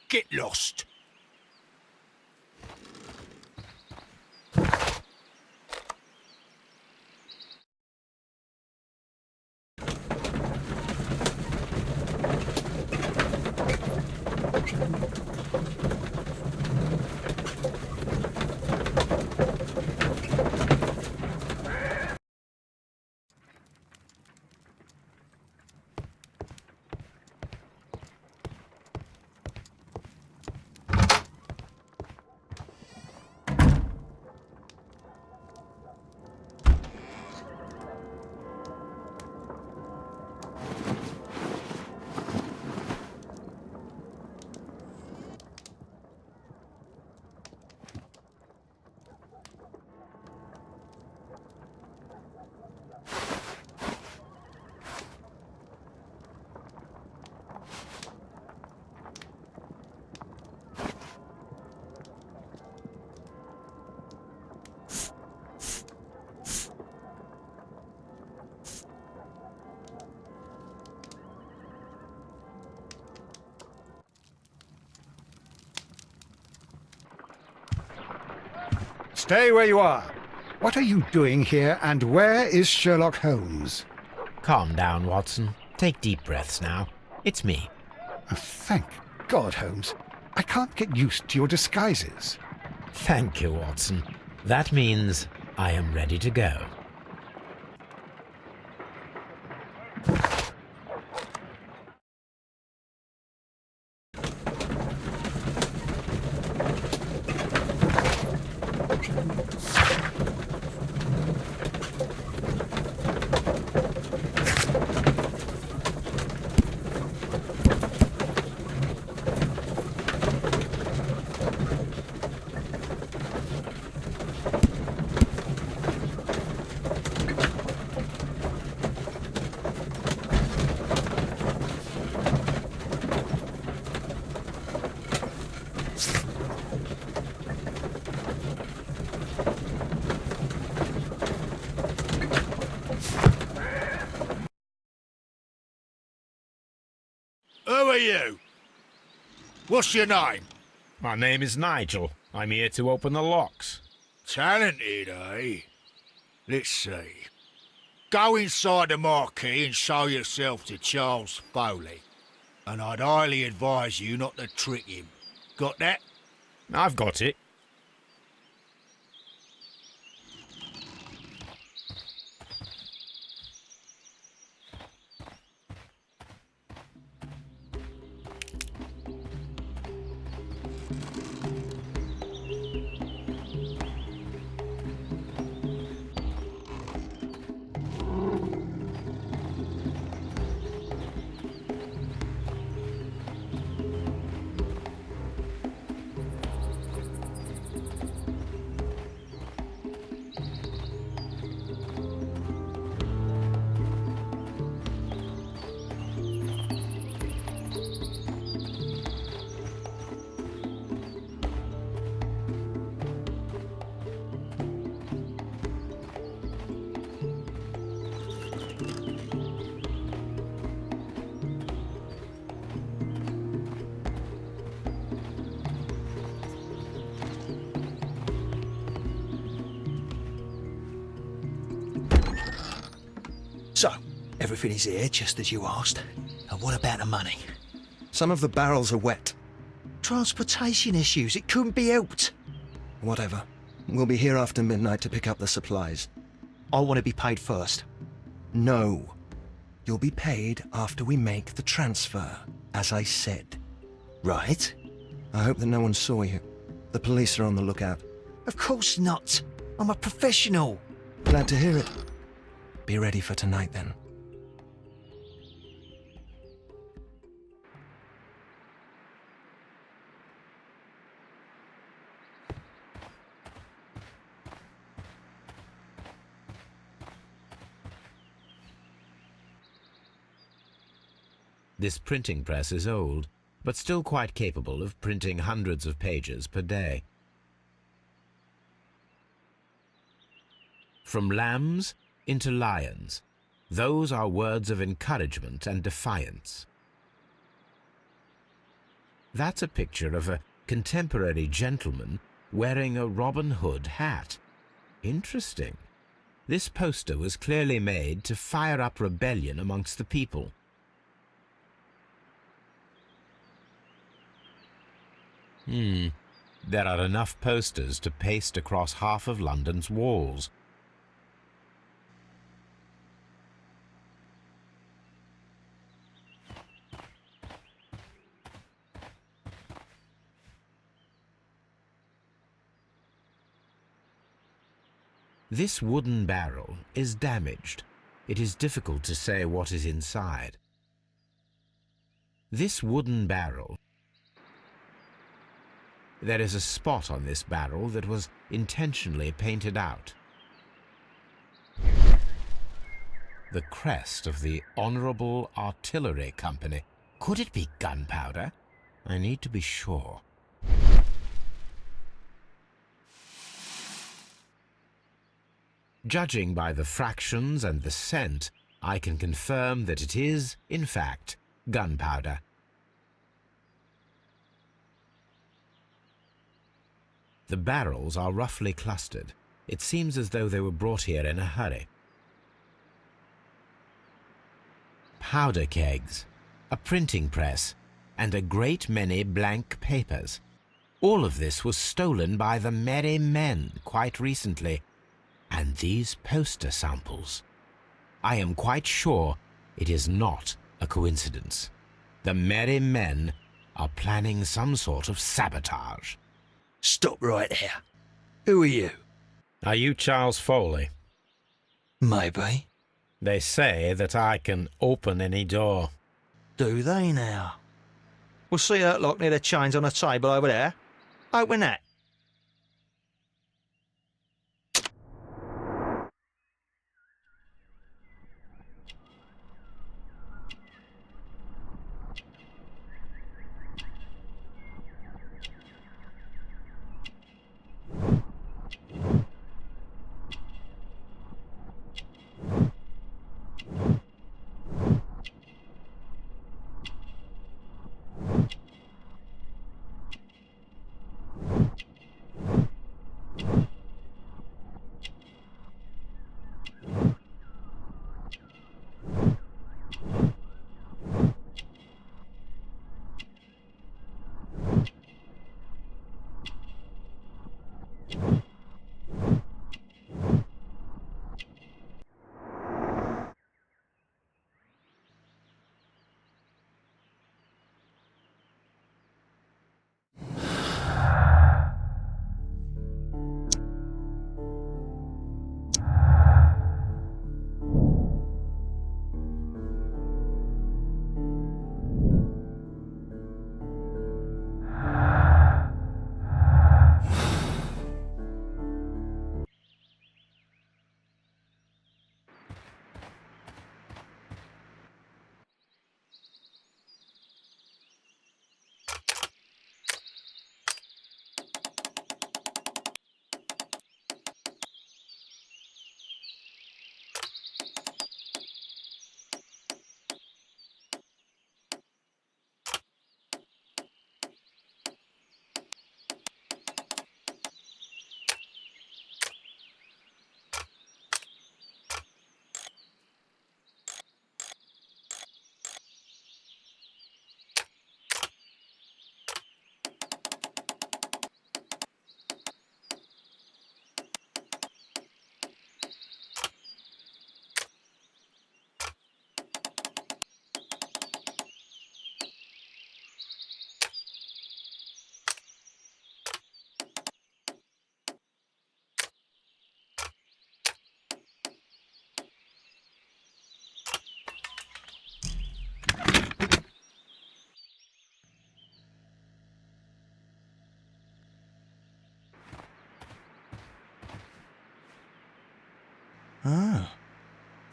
Get lost. Stay where you are. What are you doing here, and where is Sherlock Holmes? Calm down, Watson. Take deep breaths now. It's me. Thank God, Holmes. I can't get used to your disguises. Thank you, Watson. That means I am ready to go. Who are you? What's your name? My name is Nigel. I'm here to open the locks. Talented, eh? Let's see. Go inside the marquee and show yourself to Charles Foley. And I'd highly advise you not to trick him. Got that? I've got it. Everything is here, just as you asked. And what about the money? Some of the barrels are wet. Transportation issues, it couldn't be helped. Whatever. We'll be here after midnight to pick up the supplies. I want to be paid first. No. You'll be paid after we make the transfer, as I said. Right? I hope that no one saw you. The police are on the lookout. Of course not. I'm a professional. Glad to hear it. Be ready for tonight, then. This printing press is old, but still quite capable of printing hundreds of pages per day. From lambs into lions, those are words of encouragement and defiance. That's a picture of a contemporary gentleman wearing a Robin Hood hat. Interesting. This poster was clearly made to fire up rebellion amongst the people. There are enough posters to paste across half of London's walls. This wooden barrel is damaged. It is difficult to say what is inside. This wooden barrel. There is a spot on this barrel that was intentionally painted out. The crest of the Honourable Artillery Company. Could it be gunpowder? I need to be sure. Judging by the fractions and the scent, I can confirm that it is, in fact, gunpowder. The barrels are roughly clustered. It seems as though they were brought here in a hurry. Powder kegs, a printing press, and a great many blank papers. All of this was stolen by the merry men quite recently. And these poster samples. I am quite sure it is not a coincidence. The merry men are planning some sort of sabotage. Stop right there. Who are you? Are you Charles Foley? Maybe. They say that I can open any door. Do they now? We'll see that lock near the chains on a table over there. Open that.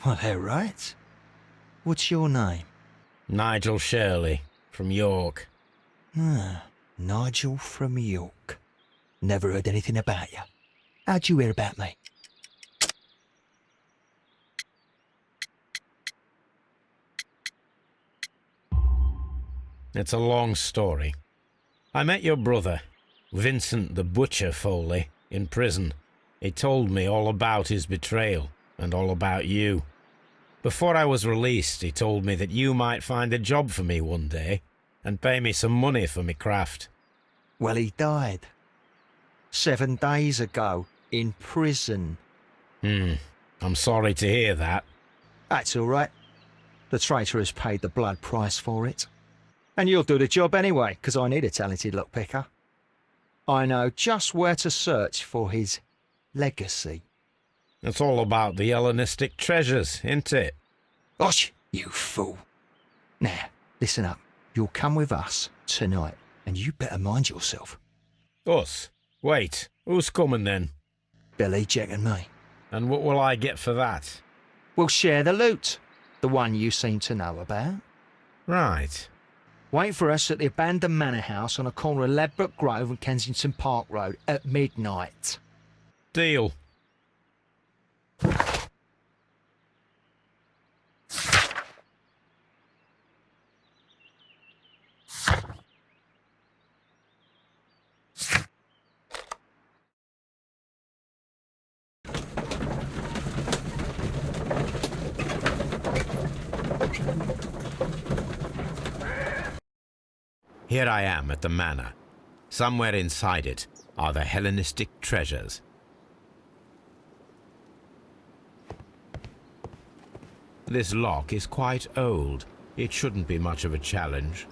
Well, they're right. What's your name? Nigel Shirley, from York. Ah, Nigel from York. Never heard anything about you. How'd you hear about me? It's a long story. I met your brother, Vincent the Butcher Foley, in prison. He told me all about his betrayal and all about you. Before I was released, he told me that you might find a job for me one day and pay me some money for me craft. Well, he died. 7 days ago, in prison. I'm sorry to hear that. That's all right. The traitor has paid the blood price for it. And you'll do the job anyway, because I need a talented lockpicker. I know just where to search for his legacy. It's all about the Hellenistic treasures, isn't it? Osh, you fool. Now, listen up. You'll come with us tonight, and you better mind yourself. Us? Wait, who's coming then? Billy, Jack and me. And what will I get for that? We'll share the loot. The one you seem to know about. Right. Wait for us at the abandoned manor house on the corner of Ladbroke Grove and Kensington Park Road at midnight. Deal. Here I am at the manor. Somewhere inside it are the Hellenistic treasures. This lock is quite old. It shouldn't be much of a challenge.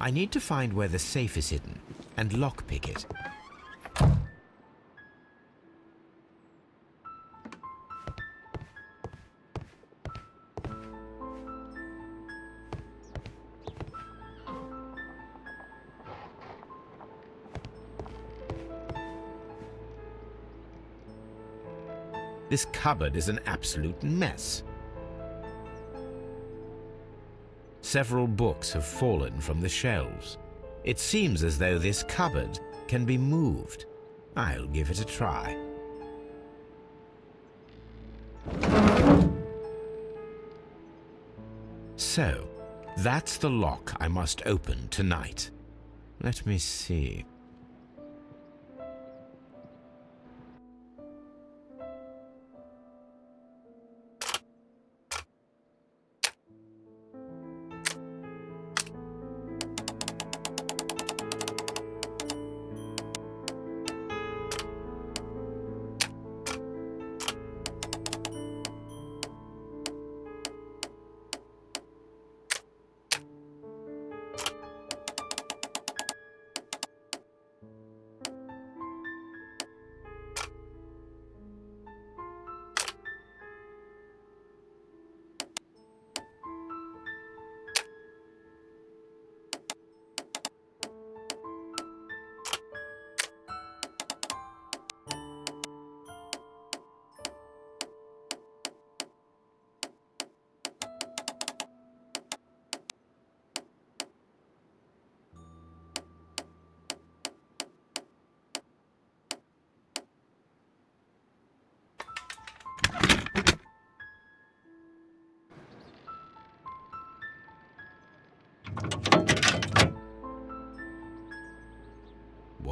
I need to find where the safe is hidden and lockpick it. This cupboard is an absolute mess. Several books have fallen from the shelves. It seems as though this cupboard can be moved. I'll give it a try. So, that's the lock I must open tonight. Let me see.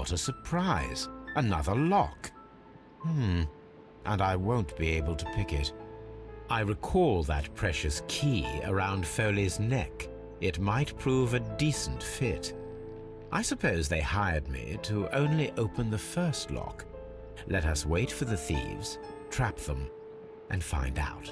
what a surprise. Another lock. And I won't be able to pick it. I recall that precious key around Foley's neck. It might prove a decent fit. I suppose they hired me to only open the first lock. Let us wait for the thieves, trap them, and find out.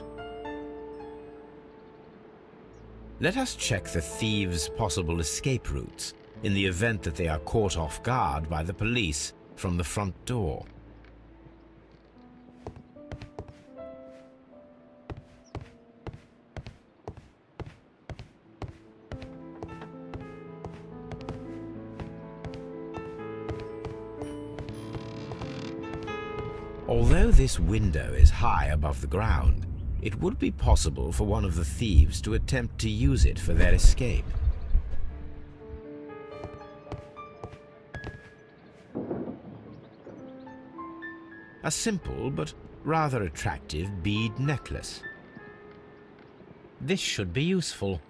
Let us check the thieves' possible escape routes in the event that they are caught off guard by the police from the front door. Although this window is high above the ground, it would be possible for one of the thieves to attempt to use it for their escape. A simple but rather attractive bead necklace. This should be useful.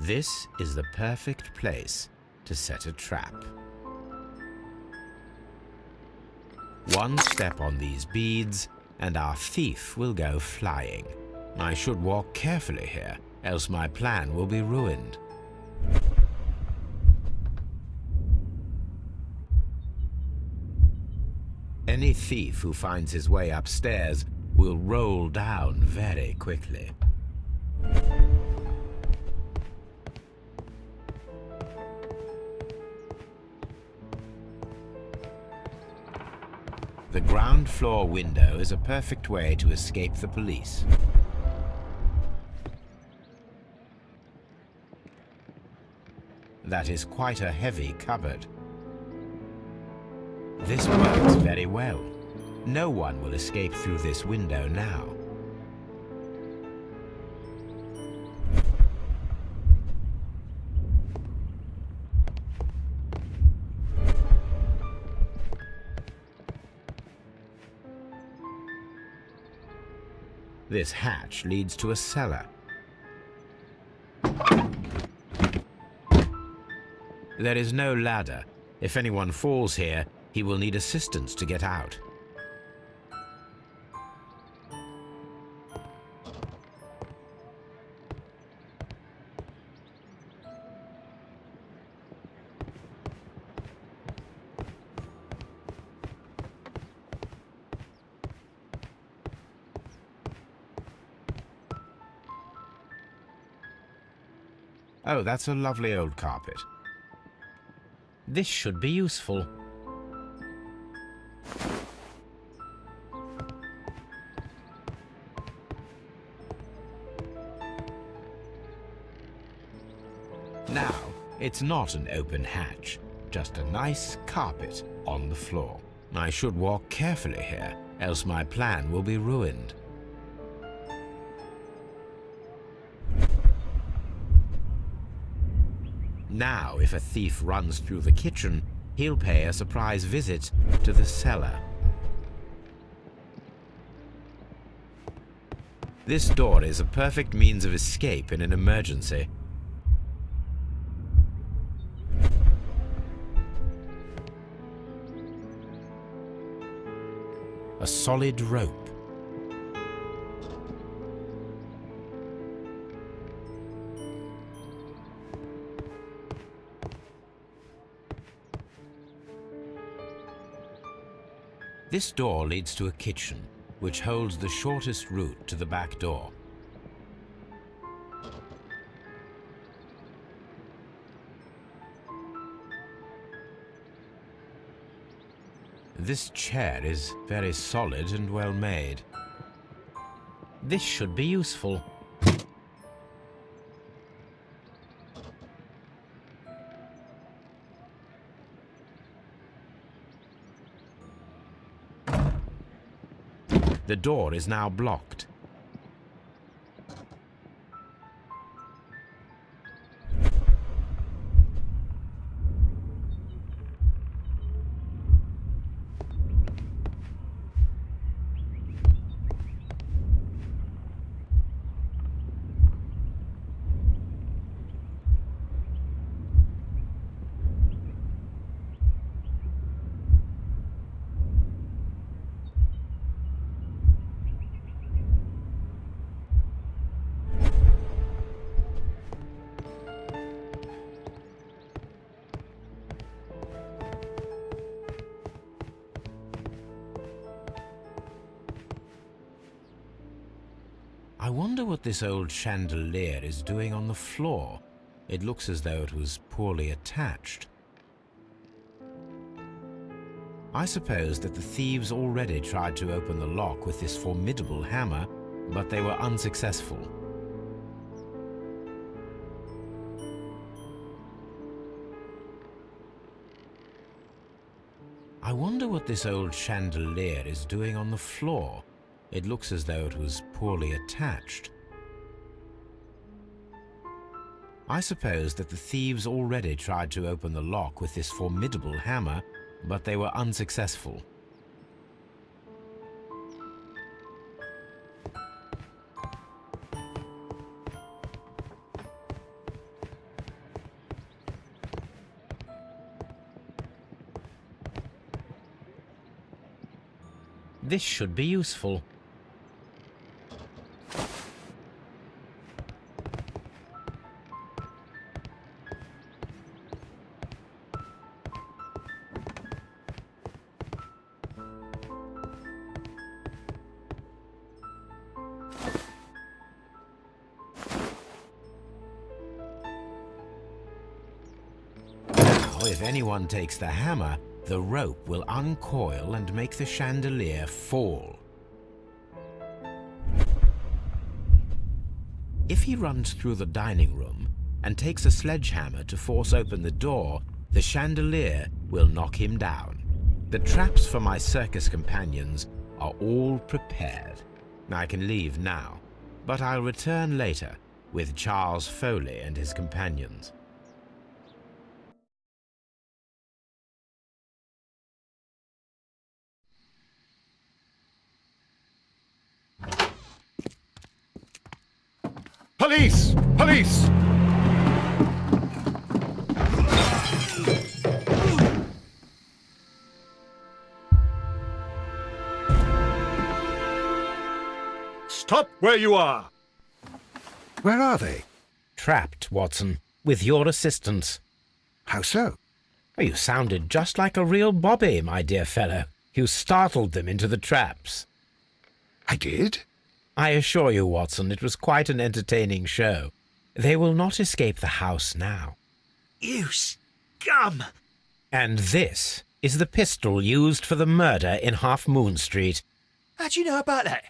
This is the perfect place to set a trap. One step on these beads and our thief will go flying. I should walk carefully here, else my plan will be ruined. Any thief who finds his way upstairs will roll down very quickly. The ground floor window is a perfect way to escape the police. That is quite a heavy cupboard. This works very well. No one will escape through this window now. This hatch leads to a cellar. There is no ladder. If anyone falls here, he will need assistance to get out. Oh, that's a lovely old carpet. This should be useful. Now, it's not an open hatch, just a nice carpet on the floor. I should walk carefully here, else my plan will be ruined. Now, if a thief runs through the kitchen, he'll pay a surprise visit to the cellar. This door is a perfect means of escape in an emergency. A solid rope. This door leads to a kitchen, which holds the shortest route to the back door. This chair is very solid and well made. This should be useful. The door is now blocked. I wonder what this old chandelier is doing on the floor. It looks as though it was poorly attached. I suppose that the thieves already tried to open the lock with this formidable hammer, but they were unsuccessful. I wonder what this old chandelier is doing on the floor. It looks as though it was poorly attached. I suppose that the thieves already tried to open the lock with this formidable hammer, but they were unsuccessful. This should be useful. If anyone takes the hammer, the rope will uncoil and make the chandelier fall. If he runs through the dining room and takes a sledgehammer to force open the door, the chandelier will knock him down. The traps for my circus companions are all prepared. I can leave now, but I'll return later with Charles Foley and his companions. Police! Police! Stop where you are! Where are they? Trapped, Watson, with your assistance. How so? You sounded just like a real bobby, my dear fellow. You startled them into the traps. I did? I assure you, Watson, it was quite an entertaining show. They will not escape the house now. You scum! And this is the pistol used for the murder in Halfmoon-Street. How do you know about that?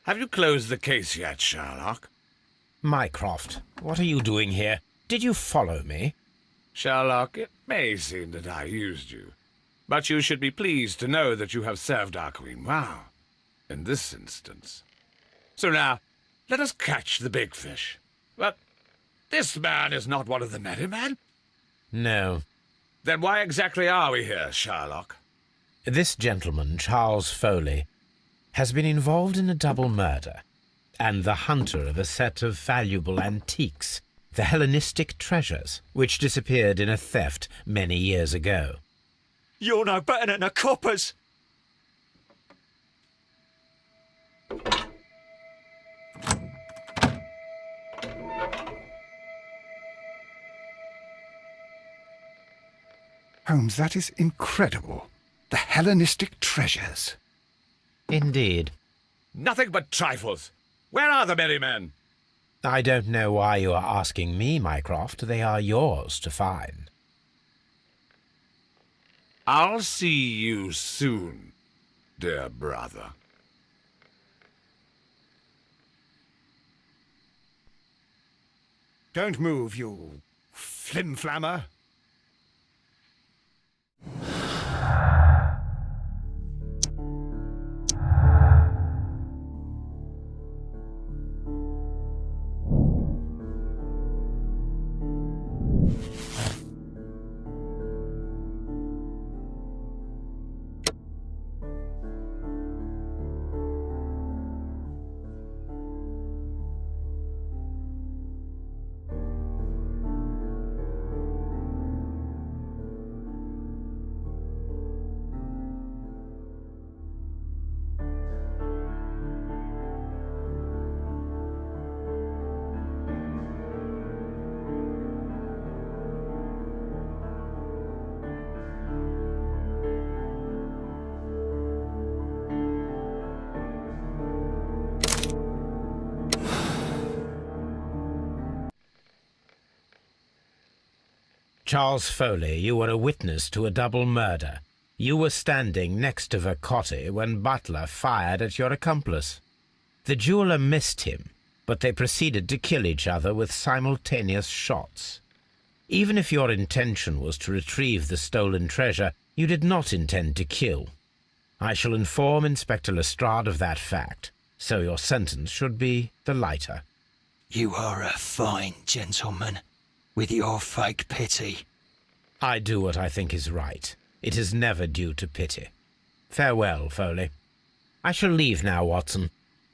Have you closed the case yet, Sherlock? Mycroft, what are you doing here? Did you follow me? Sherlock, it may seem that I used you, but you should be pleased to know that you have served our queen well, in this instance. So now, let us catch the big fish. But this man is not one of the merry men. No. Then why exactly are we here, Sherlock? This gentleman, Charles Foley, has been involved in a double murder, and the hunter of a set of valuable antiques, the Hellenistic treasures, which disappeared in a theft many years ago. You're no better than the coppers! Holmes, that is incredible. The Hellenistic treasures. Indeed. Nothing but trifles. Where are the merry men? I don't know why you are asking me, Mycroft. They are yours to find. I'll see you soon, dear brother. Don't move, you flim-flammer. Charles Foley, you were a witness to a double murder. You were standing next to Vercotti when Butler fired at your accomplice. The jeweller missed him, but they proceeded to kill each other with simultaneous shots. Even if your intention was to retrieve the stolen treasure, you did not intend to kill. I shall inform Inspector Lestrade of that fact, so your sentence should be the lighter. You are a fine gentleman, with your fake pity. I do what I think is right. It is never due to pity. Farewell, Foley. I shall leave now, Watson.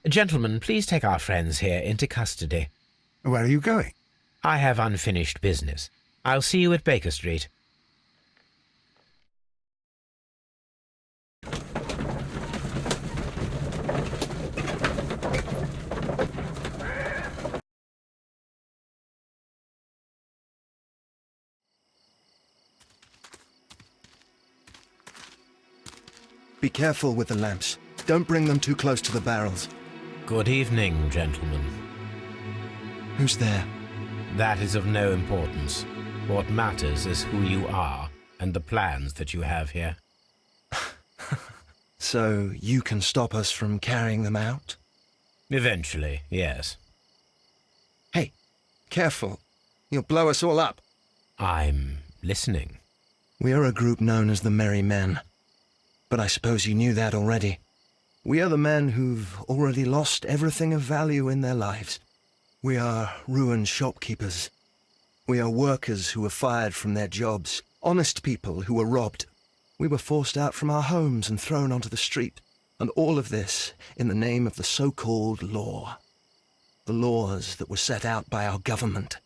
Gentlemen, please take our friends here into custody. Where are you going? I have unfinished business. I'll see you at Baker-Street. Be careful with the lamps. Don't bring them too close to the barrels. Good evening, gentlemen. Who's there? That is of no importance. What matters is who you are and the plans that you have here. So you can stop us from carrying them out? Eventually, yes. Hey, careful. You'll blow us all up. I'm listening. We are a group known as the Merry Men. But I suppose you knew that already. We are the men who've already lost everything of value in their lives. We are ruined shopkeepers. We are workers who were fired from their jobs, honest people who were robbed. We were forced out from our homes and thrown onto the street, and all of this in the name of the so-called law. The laws that were set out by our government.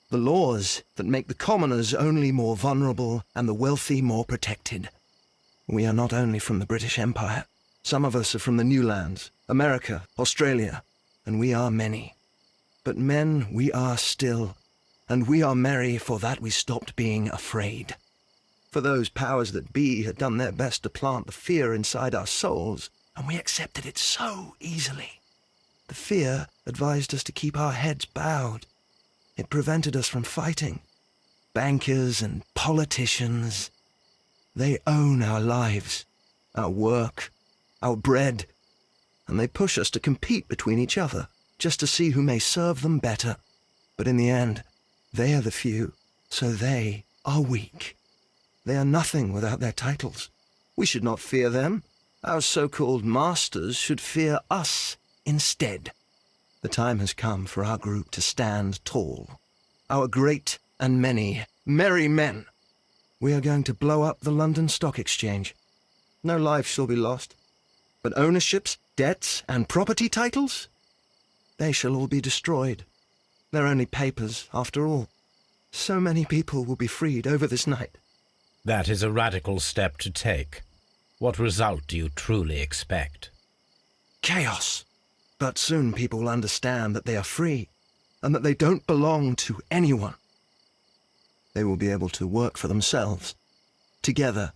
The laws that make the commoners only more vulnerable and the wealthy more protected. We are not only from the British Empire. Some of us are from the New Lands, America, Australia, and we are many. But men we are still, and we are merry for that we stopped being afraid. For those powers that be had done their best to plant the fear inside our souls, and we accepted it so easily. The fear advised us to keep our heads bowed. It prevented us from fighting. Bankers and politicians, they own our lives, our work, our bread, and they push us to compete between each other, just to see who may serve them better. But in the end, they are the few, so they are weak. They are nothing without their titles. We should not fear them. Our so-called masters should fear us instead. The time has come for our group to stand tall. Our great and many merry men. We are going to blow up the London Stock Exchange. No life shall be lost. But ownerships, debts, and property titles? They shall all be destroyed. They're only papers, after all. So many people will be freed over this night. That is a radical step to take. What result do you truly expect? Chaos. But soon people will understand that they are free, and that they don't belong to anyone. They will be able to work for themselves, together,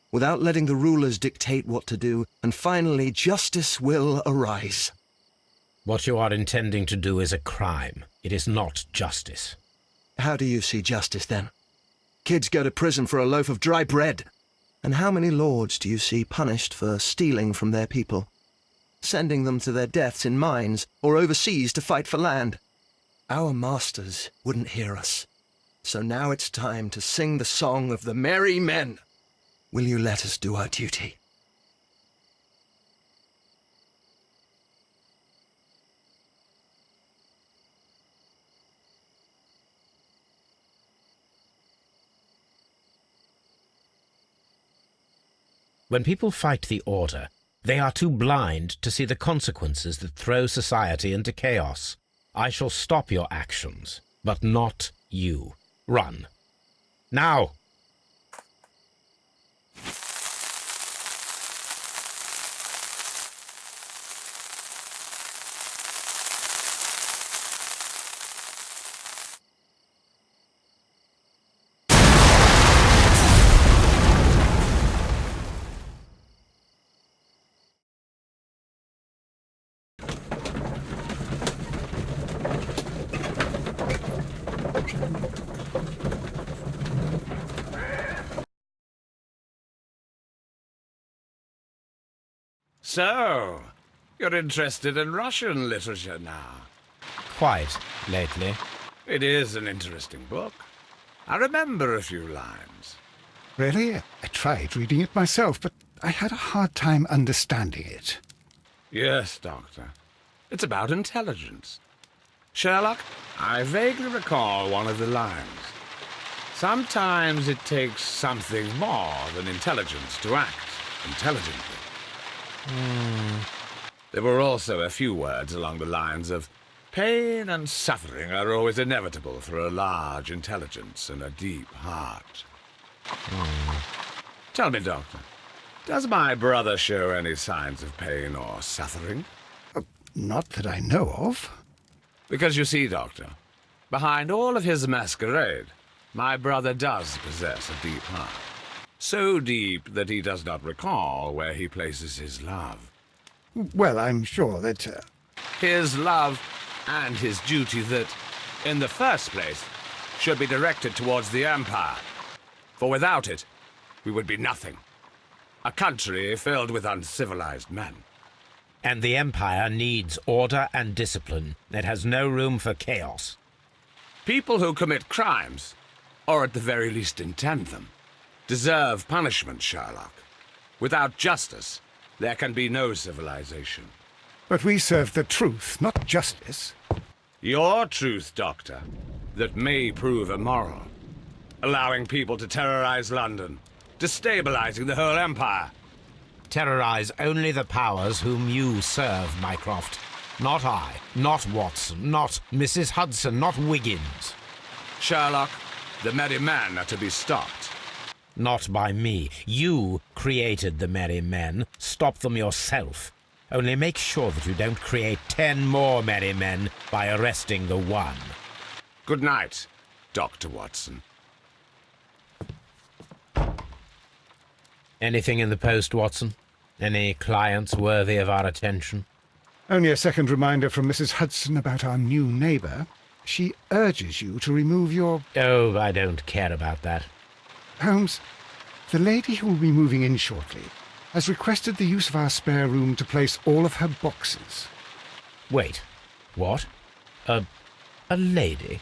without letting the rulers dictate what to do, and finally justice will arise. What you are intending to do is a crime. It is not justice. How do you see justice, then? Kids go to prison for a loaf of dry bread. And how many lords do you see punished for stealing from their people, sending them to their deaths in mines or overseas to fight for land? Our masters wouldn't hear us. So now it's time to sing the song of the merry men. Will you let us do our duty? When people fight the order, they are too blind to see the consequences that throw society into chaos. I shall stop your actions, but not you. Run. Now! So, you're interested in Russian literature now? Quite lately. It is an interesting book. I remember a few lines. Really? I tried reading it myself, but I had a hard time understanding it. Yes, Doctor. It's about intelligence. Sherlock, I vaguely recall one of the lines. Sometimes it takes something more than intelligence to act intelligently. There were also a few words along the lines of pain and suffering are always inevitable for a large intelligence and a deep heart. Tell me, Doctor, does my brother show any signs of pain or suffering? Not that I know of. Because you see, Doctor, behind all of his masquerade, my brother does possess a deep heart. So deep that he does not recall where he places his love. Well, I'm sure that... His love and his duty that, in the first place, should be directed towards the Empire. For without it, we would be nothing. A country filled with uncivilized men. And the Empire needs order and discipline. It has no room for chaos. People who commit crimes, or at the very least intend them, deserve punishment, Sherlock. Without justice, there can be no civilization. But we serve the truth, not justice. Your truth, Doctor, that may prove immoral. Allowing people to terrorize London, destabilizing the whole empire. Terrorize only the powers whom you serve, Mycroft. Not I, not Watson, not Mrs. Hudson, not Wiggins. Sherlock, the merry men are to be stopped. Not by me. You created the merry men. Stop them yourself. Only make sure that you don't create 10 more merry men by arresting the one. Good night, Dr. Watson. Anything in the post, Watson? Any clients worthy of our attention? Only a second reminder from Mrs. Hudson about our new neighbour. She urges you to remove your... Oh, I don't care about that. Holmes, the lady who will be moving in shortly has requested the use of our spare room to place all of her boxes. Wait, what? A lady?